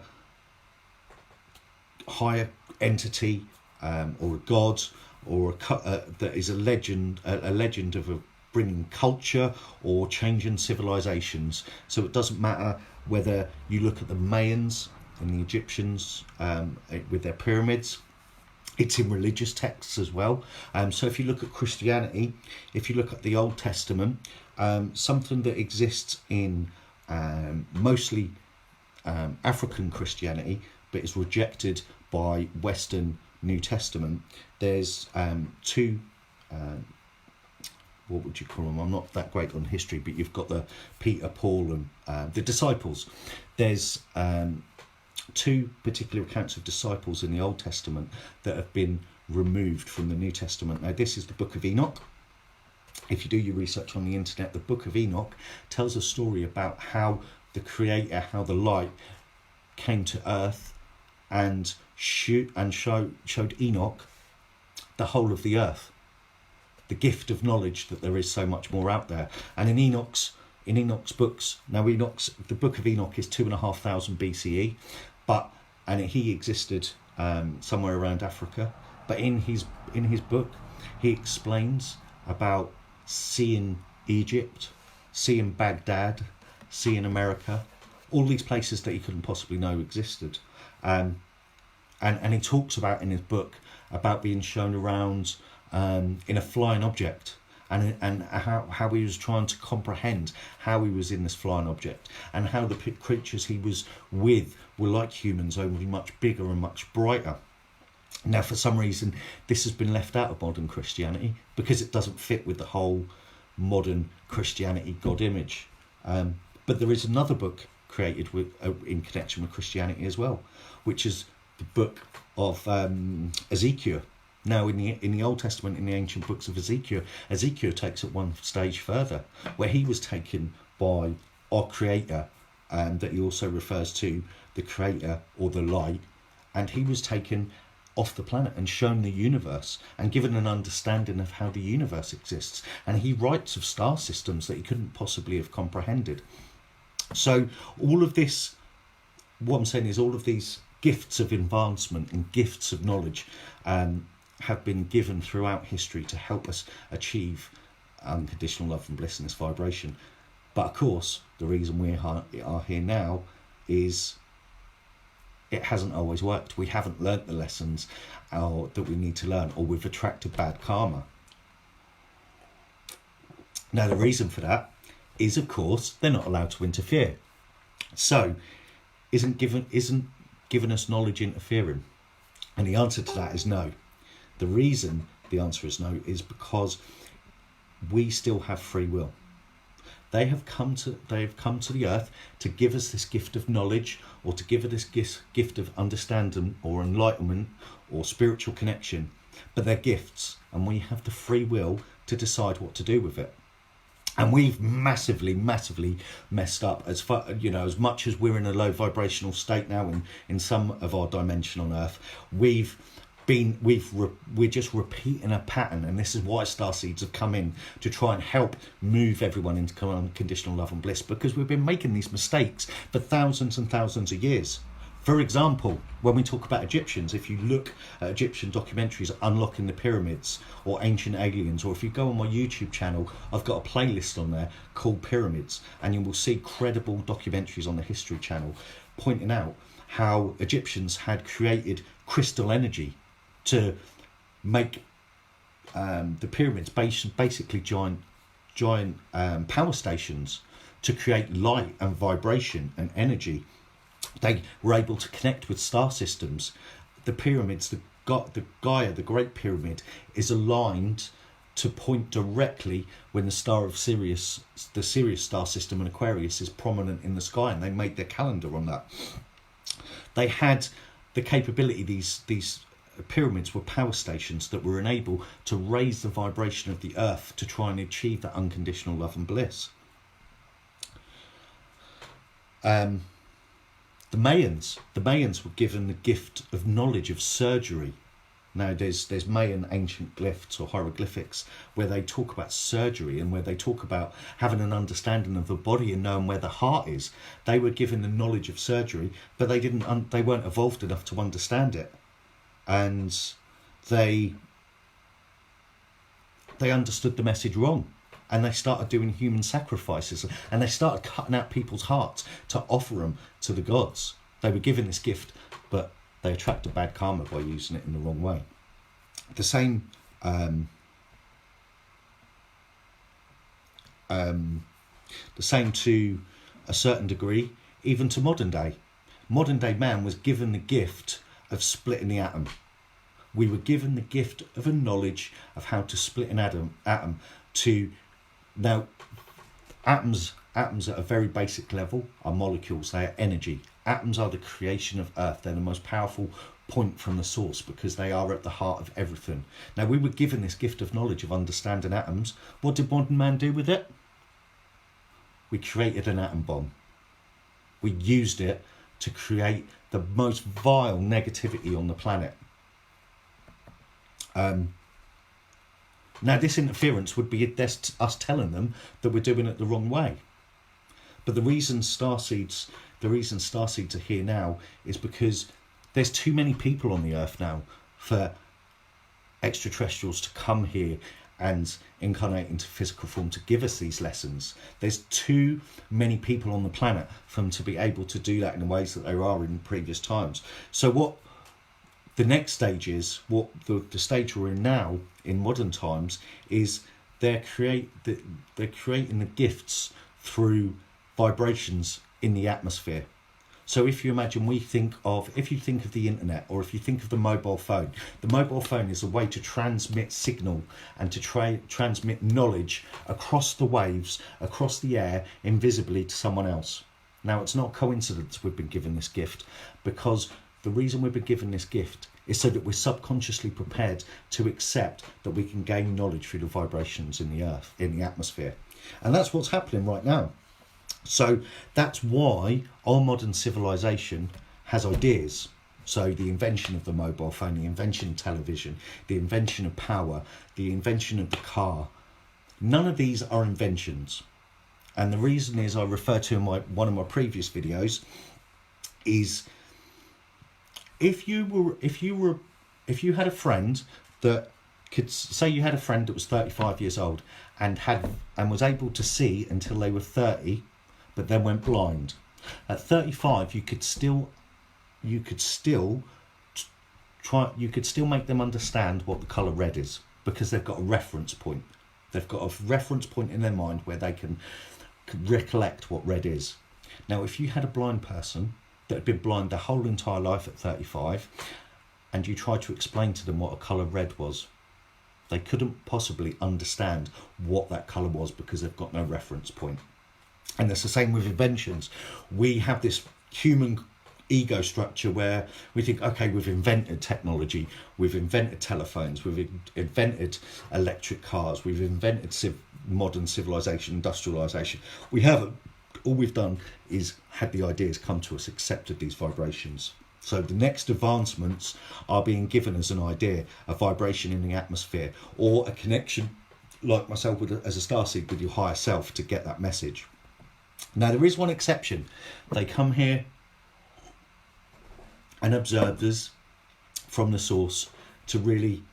entity or a god or that is a legend of bringing culture or changing civilizations. So it doesn't matter whether you look at the Mayans and the Egyptians with their pyramids. It's in religious texts as well. So if you look at Christianity, if you look at the Old Testament, something that exists in mostly African Christianity, but is rejected by Western New Testament, there's two, what would you call them? I'm not that great on history, but you've got the Peter, Paul, and the disciples. There's two particular accounts of disciples in the Old Testament that have been removed from the New Testament. Now, this is the book of Enoch if you do your research on the internet, the Book of Enoch tells a story about how the Creator, how the light came to earth and showed Enoch the whole of the earth, the gift of knowledge that there is so much more out there. And in Enoch's books, now the Book of Enoch is 2,500 BCE, and he existed somewhere around Africa. But in his book, he explains about seeing Egypt, seeing Baghdad, seeing America, all these places that he couldn't possibly know existed. And he talks about in his book about being shown around in a flying object, and how he was trying to comprehend how he was in this flying object, and how the creatures he was with were like humans, only much bigger and much brighter. Now, for some reason, this has been left out of modern Christianity because it doesn't fit with the whole modern Christianity God image. But there is another book created in connection with Christianity as well, which is the book of Ezekiel. Now, in the Old Testament, in the ancient books of Ezekiel takes it one stage further, where he was taken by our Creator, and that he also refers to the Creator or the light, and he was taken off the planet and shown the universe and given an understanding of how the universe exists. And he writes of star systems that he couldn't possibly have comprehended. So all of this, what I'm saying is, all of these gifts of advancement and gifts of knowledge have been given throughout history to help us achieve unconditional love and bliss in this vibration. But of course, the reason we are here now is it hasn't always worked. We haven't learnt the lessons that we need to learn, or we've attracted bad karma. Now, the reason for that is, of course, they're not allowed to interfere. So, isn't giving us knowledge interfering? And the answer to that is no. The reason the answer is no is because we still have free will. They have come to the earth to give us this gift of knowledge, or to give us this gift of understanding or enlightenment or spiritual connection. But they're gifts, and we have the free will to decide what to do with it. And we've massively messed up as far, as much as we're in a low vibrational state now in some of our dimension on Earth. We're just repeating a pattern, and this is why Starseeds have come in to try and help move everyone into unconditional love and bliss, because we've been making these mistakes for thousands and thousands of years. For example, when we talk about Egyptians, if you look at Egyptian documentaries, Unlocking the Pyramids or Ancient Aliens, or if you go on my YouTube channel, I've got a playlist on there called Pyramids, and you will see credible documentaries on the History Channel pointing out how Egyptians had created crystal energy to make the pyramids basically giant power stations to create light and vibration and energy. They were able to connect with star systems. The pyramids, the Gaia, the Great Pyramid, is aligned to point directly when the star of Sirius, the Sirius star system in Aquarius, is prominent in the sky, and they made their calendar on that. They had the capability, these pyramids were power stations that were enabled to raise the vibration of the earth to try and achieve that unconditional love and bliss. The Mayans were given the gift of knowledge of surgery. Now there's Mayan ancient glyphs or hieroglyphics where they talk about surgery, and where they talk about having an understanding of the body and knowing where the heart is. They were given the knowledge of surgery, but they weren't evolved enough to understand it. And they understood the message wrong, and they started doing human sacrifices, and they started cutting out people's hearts to offer them to the gods. They were given this gift, but they attracted bad karma by using it in the wrong way. The same to a certain degree, even to modern day. Modern day man was given the gift of splitting the atom. We were given the gift of a knowledge of how to split an atom to... Now, atoms at a very basic level are molecules. They are energy. Atoms are the creation of Earth. They're the most powerful point from the source because they are at the heart of everything. Now, we were given this gift of knowledge of understanding atoms. What did modern man do with it? We created an atom bomb. We used it to create the most vile negativity on the planet. Now, this interference would be us telling them that we're doing it the wrong way. But the reason Starseeds are here now is because there's too many people on the Earth now for extraterrestrials to come here and incarnate into physical form to give us these lessons. There's too many people on the planet for them to be able to do that in the ways that they are in previous times. So what the next stage is, what the stage we're in now in modern times, is they're creating the gifts through vibrations in the atmosphere. So if you imagine, if you think of the internet, or if you think of the mobile phone is a way to transmit signal and to transmit knowledge across the waves, across the air, invisibly to someone else. Now, it's not a coincidence we've been given this gift, because the reason we've been given this gift is so that we're subconsciously prepared to accept that we can gain knowledge through the vibrations in the earth, in the atmosphere. And that's what's happening right now. So that's why our modern civilization has ideas. So the invention of the mobile phone, the invention of television, the invention of power, the invention of the car, none of these are inventions. And the reason is, I refer to in one of my previous videos, is if you had a friend that could say, you had a friend that was 35 years old and was able to see until they were 30, but then went blind. At 35, you could still make them understand what the colour red is, because they've got a reference point. They've got a reference point in their mind where they can recollect what red is. Now, if you had a blind person that had been blind their whole entire life at 35, and you tried to explain to them what a colour red was, they couldn't possibly understand what that colour was, because they've got no reference point. And it's the same with inventions. We have this human ego structure where we think, okay, we've invented technology, we've invented telephones, we've invented electric cars, we've invented modern civilization, industrialization. We haven't. All we've done is had the ideas come to us, accepted these vibrations. So the next advancements are being given as an idea, a vibration in the atmosphere, or a connection, like myself as a starseed, with your higher self to get that message. Now, there is one exception. They come here and observers from the source to really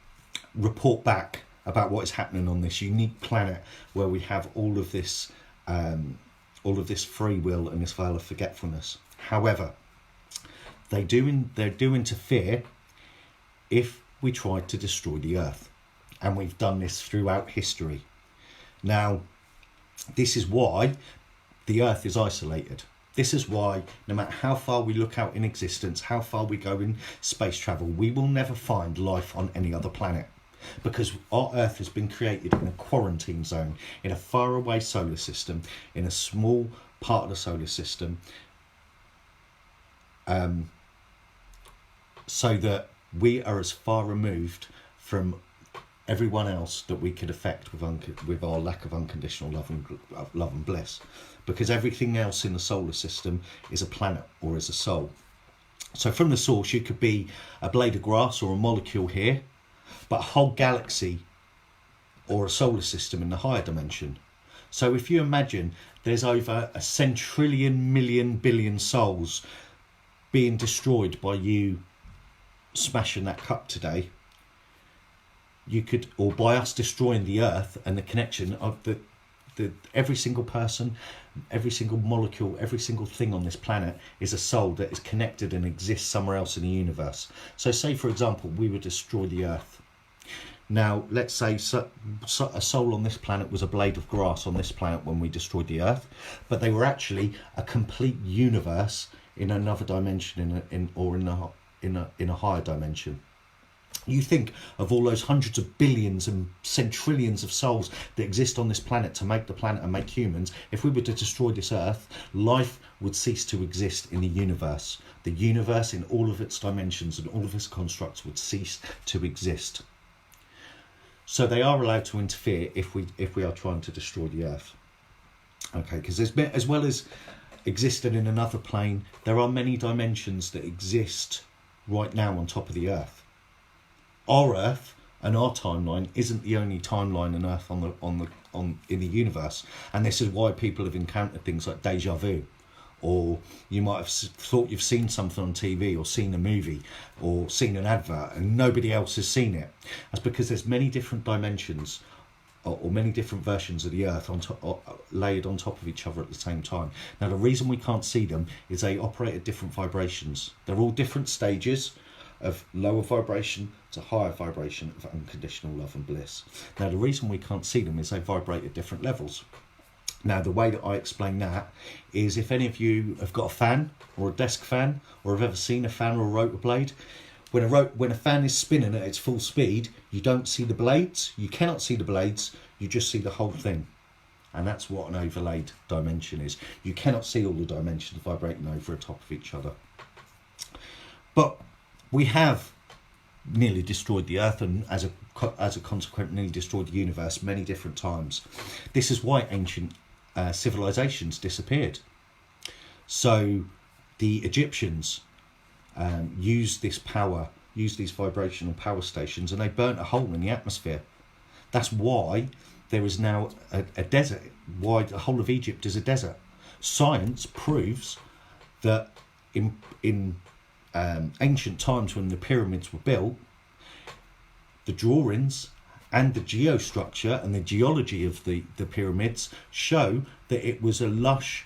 report back about what is happening on this unique planet where we have all of this free will and this veil of forgetfulness. However, they do interfere if we try to destroy the earth, and we've done this throughout history. Now, this is why the earth is isolated. This is why no matter how far we look out in existence, how far we go in space travel, we will never find life on any other planet, because our earth has been created in a quarantine zone, in a faraway solar system, in a small part of the solar system, so that we are as far removed from everyone else that we could affect with our lack of unconditional love and bliss, because everything else in the solar system is a planet or is a soul. So from the source, you could be a blade of grass or a molecule here, but a whole galaxy or a solar system in the higher dimension. So if you imagine there's over 1 trillion million billion souls being destroyed by you smashing that cup today, you could, or by us destroying the earth and the connection of the every single person, every single molecule, every single thing on this planet is a soul that is connected and exists somewhere else in the universe. So say, for example, we would destroy the earth. Now, let's say a soul on this planet was a blade of grass on this planet when we destroyed the earth, but they were actually a complete universe in another dimension, in a higher dimension. You think of all those hundreds of billions and centrillions of souls that exist on this planet to make the planet and make humans. If we were to destroy this Earth, life would cease to exist in the universe. The universe in all of its dimensions and all of its constructs would cease to exist. So they are allowed to interfere if we are trying to destroy the Earth. Okay, because as well as existing in another plane, there are many dimensions that exist right now on top of the Earth. Our Earth and our timeline isn't the only timeline on Earth in the universe, and this is why people have encountered things like deja vu, or you might have thought you've seen something on TV or seen a movie or seen an advert and nobody else has seen it. That's because there's many different dimensions or many different versions of the Earth layered on top of each other at the same time. Now, the reason we can't see them is they operate at different vibrations. They're all different stages of lower vibration to higher vibration of unconditional love and bliss. Now, the reason we can't see them is they vibrate at different levels. Now, the way that I explain that is, if any of you have got a fan or a desk fan, or have ever seen a fan or a rotor blade, when a fan is spinning at its full speed, you don't see the blades. You cannot see the blades. You just see the whole thing. And that's what an overlaid dimension is. You cannot see all the dimensions vibrating over the top of each other. But we have nearly destroyed the Earth, and as a consequence nearly destroyed the universe many different times. This is why ancient civilizations disappeared. So the Egyptians used this power, used these vibrational power stations, and they burnt a hole in the atmosphere. That's why there is now a desert, why the whole of Egypt is a desert. Science proves that in ancient times, when the pyramids were built, the drawings and the geostructure and the geology of the pyramids show that it was a lush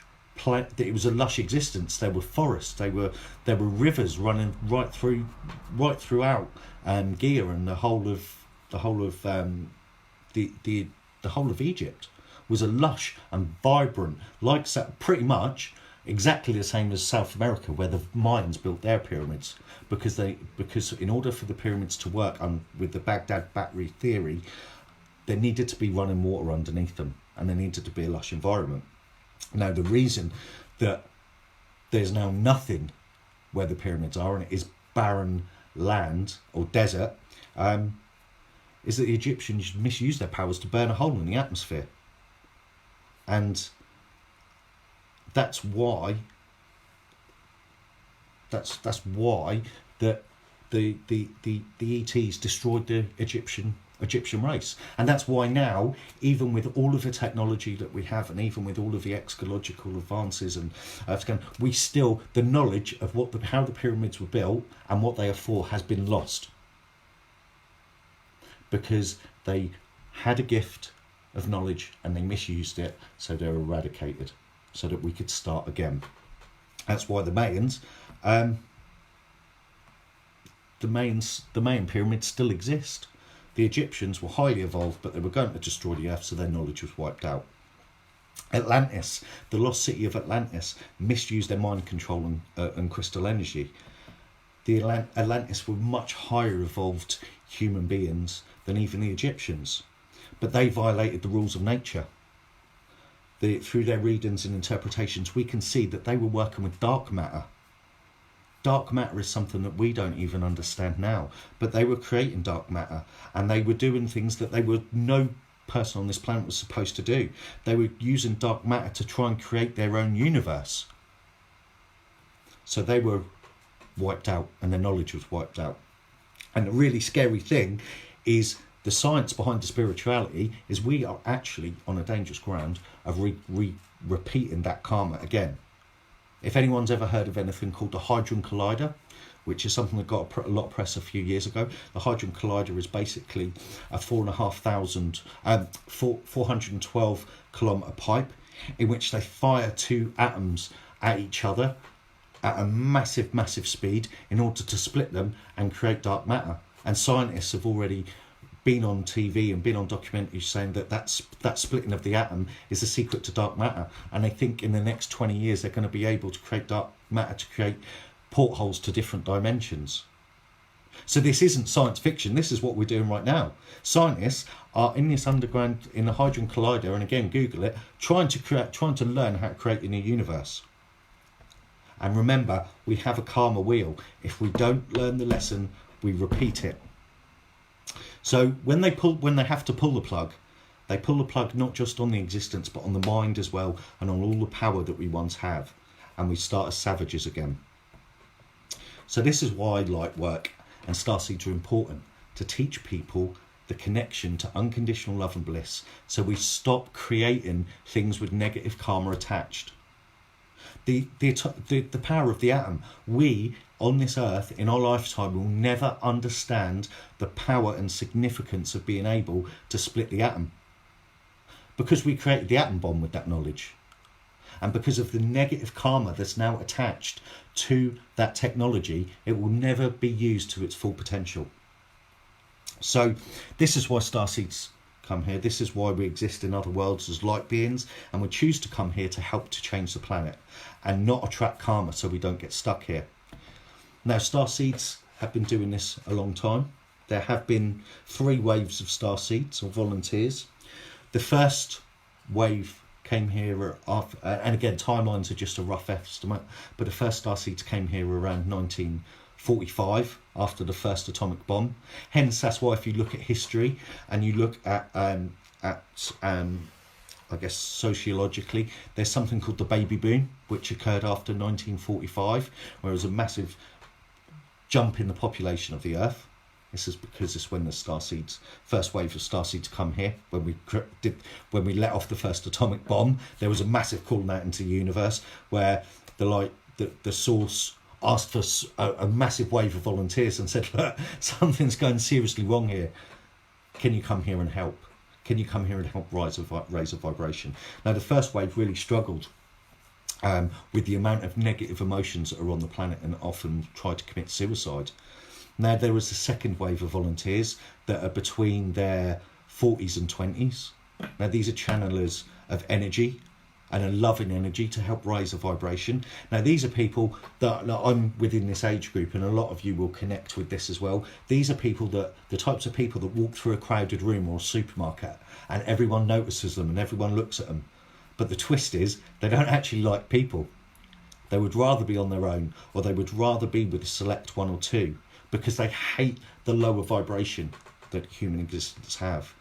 existence. There were forests, there were rivers running right throughout Gaia, and the whole of Egypt was a lush and vibrant, like pretty much exactly the same as South America, where the Mayans built their pyramids, because in order for the pyramids to work with the Baghdad battery theory, there needed to be running water underneath them, and there needed to be a lush environment. Now, the reason that there's now nothing where the pyramids are, and it is barren land or desert, is that the Egyptians misused their powers to burn a hole in the atmosphere. And that's why that the ETs destroyed the Egyptian race. And that's why now, even with all of the technology that we have, and even with all of the ecological advances and we still, the knowledge of how the pyramids were built and what they are for has been lost, because they had a gift of knowledge and they misused it, so they're eradicated, so that we could start again. That's why the Mayans, the Mayan pyramids still exist. The Egyptians were highly evolved, but they were going to destroy the Earth, so their knowledge was wiped out. Atlantis, the lost city of Atlantis, misused their mind control and crystal energy. The Atlantis were much higher evolved human beings than even the Egyptians, but they violated the rules of nature. Through their readings and interpretations, we can see that they were working with dark matter. Dark matter is something that we don't even understand now, but they were creating dark matter, and they were doing things that no person on this planet was supposed to do. They were using dark matter to try and create their own universe. So they were wiped out, and their knowledge was wiped out. And the really scary thing is the science behind the spirituality is we are actually on a dangerous ground of repeating that karma again. If anyone's ever heard of anything called the Hadron Collider, which is something that got a lot of press a few years ago, the Hadron Collider is basically a 412 kilometre pipe in which they fire two atoms at each other at a massive, massive speed in order to split them and create dark matter. And scientists have already been on TV and been on documentaries saying that splitting of the atom is the secret to dark matter, and they think in the next 20 years they're going to be able to create dark matter to create portholes to different dimensions. So this isn't science fiction. This is what we're doing right now. Scientists are in this underground, in the Hadron Collider, and again, Google it, trying to learn how to create a new universe. And remember, we have a karma wheel. If we don't learn the lesson, we repeat it. So when they have to pull the plug, they pull the plug not just on the existence, but on the mind as well, and on all the power that we once have. And we start as savages again. So this is why light work and starseeds are important, to teach people the connection to unconditional love and bliss, so we stop creating things with negative karma attached. The power of the atom. We, on this earth, in our lifetime, will never understand the power and significance of being able to split the atom, because we created the atom bomb with that knowledge. And because of the negative karma that's now attached to that technology, it will never be used to its full potential. So this is why starseeds come here. This is why we exist in other worlds as light beings, and we choose to come here to help to change the planet and not attract karma, so we don't get stuck here. Now, starseeds have been doing this a long time. There have been 3 waves of starseeds, or volunteers. The first wave came here after, and again, timelines are just a rough estimate, but the first starseeds came here around 1945, after the first atomic bomb. Hence, that's why if you look at history and you look at I guess sociologically, there's something called the baby boom, which occurred after 1945, where there was a massive jump in the population of the Earth. This is because it's when the starseeds, first wave of starseeds come here. When we let off the first atomic bomb, there was a massive calling out into the universe, where the source asked for a massive wave of volunteers and said, look, something's going seriously wrong here. Can you come here and help? Can you come here and help raise a vibration? Now, the first wave really struggled with the amount of negative emotions that are on the planet, and often tried to commit suicide. Now, there was a second wave of volunteers that are between their 40s and 20s. Now, these are channelers of energy and a loving energy to help raise a vibration. Now, these are people that I'm within this age group, and a lot of you will connect with this as well. These are people the types of people that walk through a crowded room or a supermarket and everyone notices them and everyone looks at them. But the twist is, they don't actually like people. They would rather be on their own, or they would rather be with a select 1 or 2, because they hate the lower vibration that human existence have.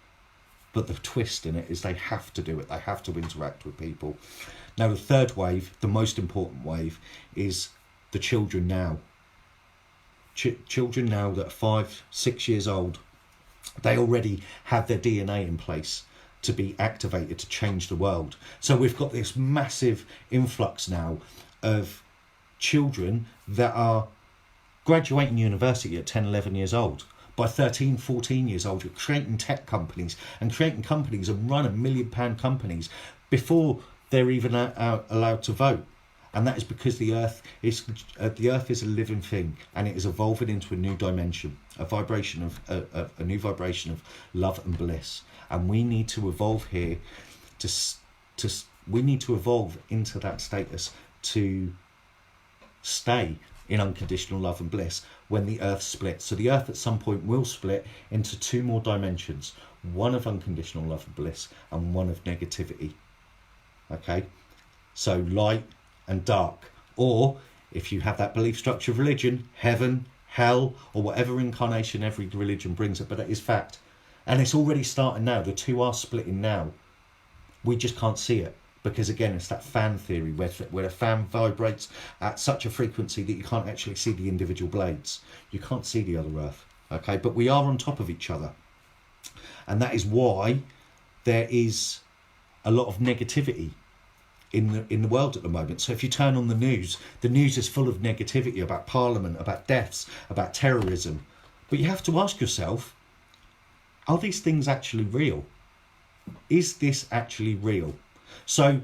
But the twist in it is they have to do it. They have to interact with people. Now, the third wave, the most important wave, is the children now. Children now that are 5-6 years old, they already have their DNA in place to be activated to change the world. So we've got this massive influx now of children that are graduating university at 10, 11 years old. By 13, 14 years old, you're creating tech companies and running £1 million companies before they're even allowed to vote. And that is because the Earth is a living thing, and it is evolving into a new dimension, a new vibration of love and bliss. And we need to evolve here. We need to evolve into that status to stay in unconditional love and bliss when the Earth splits. So the Earth at some point will split into 2 more dimensions, one of unconditional love and bliss and one of negativity. Okay, so light and dark, or if you have that belief structure of religion, heaven, hell, or whatever incarnation every religion brings it, but it is fact. And it's already starting now. The 2 are splitting now. We just can't see it. Because again, it's that fan theory where a fan vibrates at such a frequency that you can't actually see the individual blades. You can't see the other Earth, okay? But we are on top of each other. And that is why there is a lot of negativity in the world at the moment. So if you turn on the news is full of negativity about Parliament, about deaths, about terrorism. But you have to ask yourself, are these things actually real? Is this actually real? So,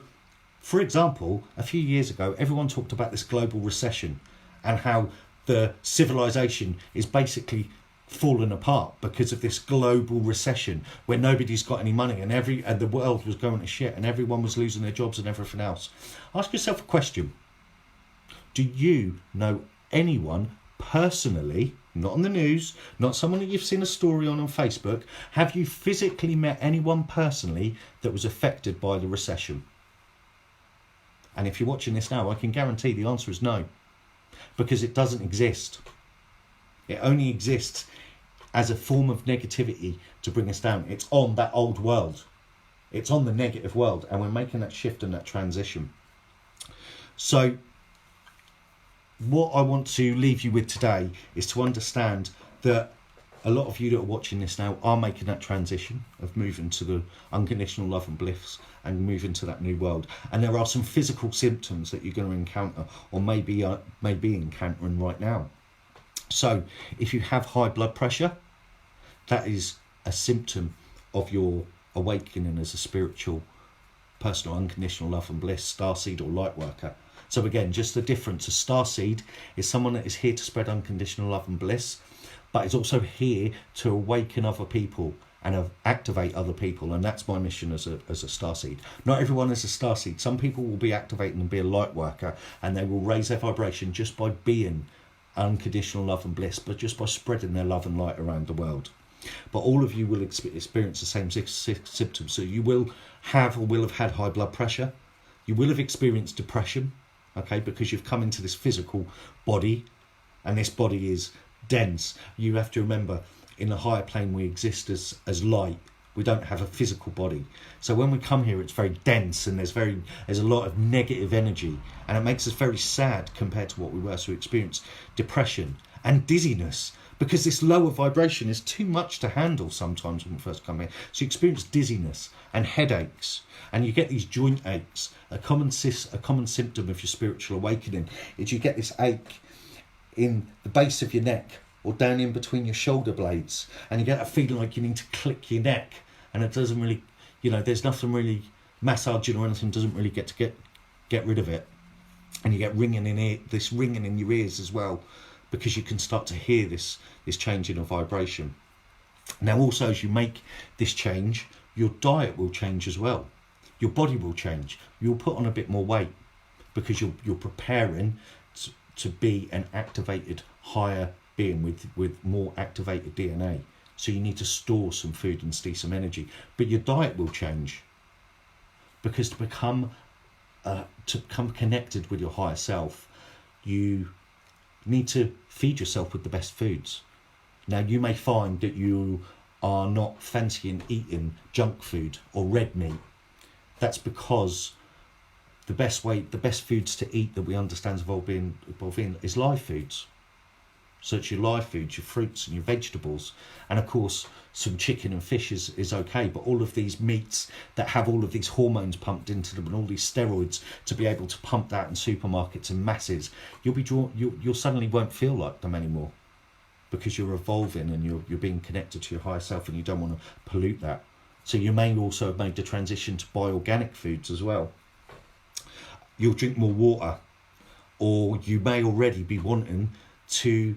for example, a few years ago, everyone talked about this global recession and how the civilization is basically fallen apart because of this global recession where nobody's got any money and the world was going to shit and everyone was losing their jobs and everything else. Ask yourself a question. Do you know anyone personally not on the news, not someone that you've seen a story on Facebook. Have you physically met anyone personally that was affected by the recession? And if you're watching this now, I can guarantee the answer is no, because it doesn't exist. It only exists as a form of negativity to bring us down. It's on that old world. It's on the negative world, and we're making that shift and that transition. So what I want to leave you with today is to understand that a lot of you that are watching this now are making that transition of moving to the unconditional love and bliss and moving to that new world. And there are some physical symptoms that you're going to encounter, or may be encountering right now. So if you have high blood pressure, that is a symptom of your awakening as a spiritual, personal, unconditional love and bliss, starseed or light worker. So again, just the difference. A starseed is someone that is here to spread unconditional love and bliss, but is also here to awaken other people and activate other people. And that's my mission as a starseed. Not everyone is a starseed. Some people will be activating and be a light worker, and they will raise their vibration just by being unconditional love and bliss, but just by spreading their love and light around the world. But all of you will experience the same symptoms. So you will have or will have had high blood pressure. You will have experienced depression, okay, because you've come into this physical body, and this body is dense. You have to remember, in the higher plane we exist as light. We don't have a physical body. So when we come here, it's very dense, and there's a lot of negative energy, and it makes us very sad compared to what we were. So we experience depression and dizziness, because this lower vibration is too much to handle sometimes when we first come here. So you experience dizziness and headaches, and you get these joint aches. A common symptom of your spiritual awakening is you get this ache in the base of your neck or down in between your shoulder blades, and you get a feeling like you need to click your neck, and it doesn't really, there's nothing really massaging or anything, doesn't really get rid of it. And you get ringing in your ears as well, because you can start to hear this changing of vibration. Now also, as you make this change, your diet will change as well. Your body will change. You'll put on a bit more weight, because you're preparing to be an activated higher being with more activated DNA. So you need to store some food and steal some energy. But your diet will change, because to become connected with your higher self, you need to feed yourself with the best foods. Now you may find that you are not fancying eating junk food or red meat. That's because the best foods to eat that we understand evolving is live foods. So it's your live foods, your fruits and your vegetables. And of course, some chicken and fish is okay, but all of these meats that have all of these hormones pumped into them and all these steroids to be able to pump that in supermarkets and masses, you'll suddenly won't feel like them anymore, because you're evolving and you're being connected to your higher self, and you don't want to pollute that. So you may also have made the transition to buy organic foods as well. You'll drink more water, or you may already be wanting to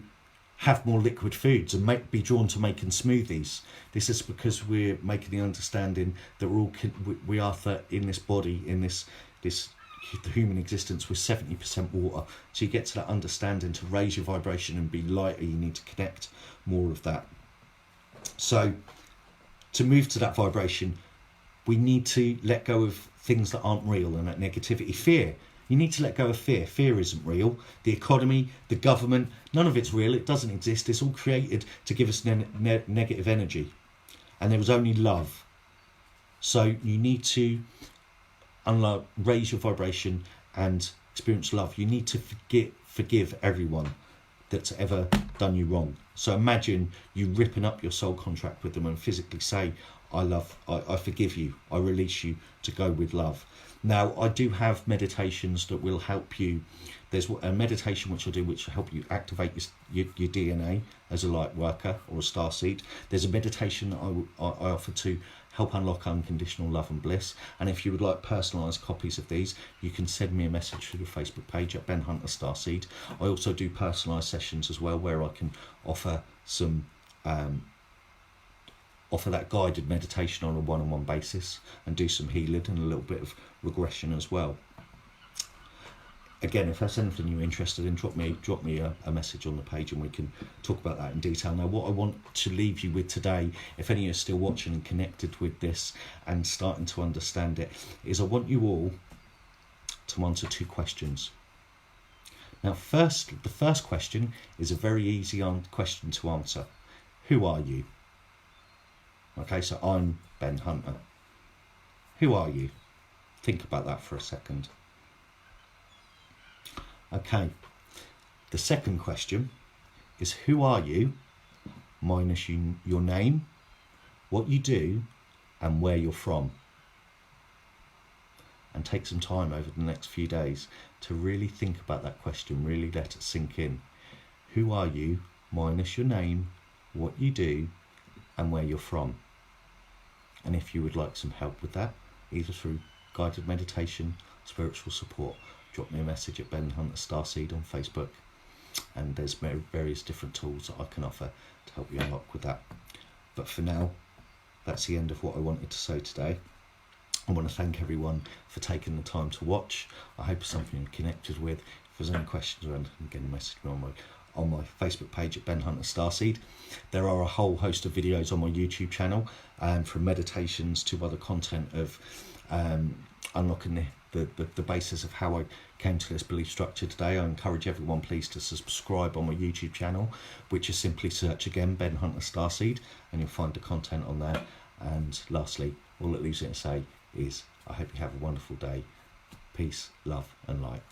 have more liquid foods and be drawn to making smoothies. This is because we're making the understanding that we are in this body, in this the human existence, with 70% water. So you get to that understanding, to raise your vibration and be lighter, you need to connect more of that. So to move to that vibration, we need to let go of things that aren't real and that negativity. Fear. You need to let go of fear. Fear isn't real. The economy, the government, none of it's real. It doesn't exist. It's all created to give us negative energy. And there is only love. So you need to raise your vibration and experience love. You need to forgive everyone that's ever done you wrong. So imagine you ripping up your soul contract with them and physically say, I forgive you. I release you to go with love. Now, I do have meditations that will help you. There's a meditation which I do which will help you activate your DNA as a light worker or a starseed. There's a meditation that I offer to help unlock unconditional love and bliss. And if you would like personalised copies of these, you can send me a message through the Facebook page at Ben Hunter Starseed. I also do personalised sessions as well, where I can offer that guided meditation on a one-on-one basis and do some healing and a little bit of regression as well. again, if that's anything you're interested in, drop me a message on the page and we can talk about that in detail. Now, what I want to leave you with today, if any of you are still watching and connected with this and starting to understand it, is I want you all to answer 2 questions. Now, the first question is a very easy question to answer. Who are you? Okay, so I'm Ben Hunter. Who are you? Think about that for a second. Okay, the second question is who are you, minus your name, what you do, and where you're from. And take some time over the next few days to really think about that question, really let it sink in. Who are you, minus your name, what you do, and where you're from. And if you would like some help with that, either through guided meditation, spiritual support, drop me a message at Ben Hunter Starseed on Facebook, and there's various different tools that I can offer to help you unlock with that. But for now, that's the end of what I wanted to say today. I want to thank everyone for taking the time to watch. I hope it's something you're connected with. If there's any questions or anything, again, message me on my Facebook page at Ben Hunter Starseed. There are a whole host of videos on my YouTube channel, from meditations to other content of unlocking the basis of how I came to this belief structure today. I encourage everyone please to subscribe on my YouTube channel, which is simply search again Ben Hunter Starseed, and you'll find the content on there. And lastly, all that leaves it to say is I hope you have a wonderful day. Peace, love and light.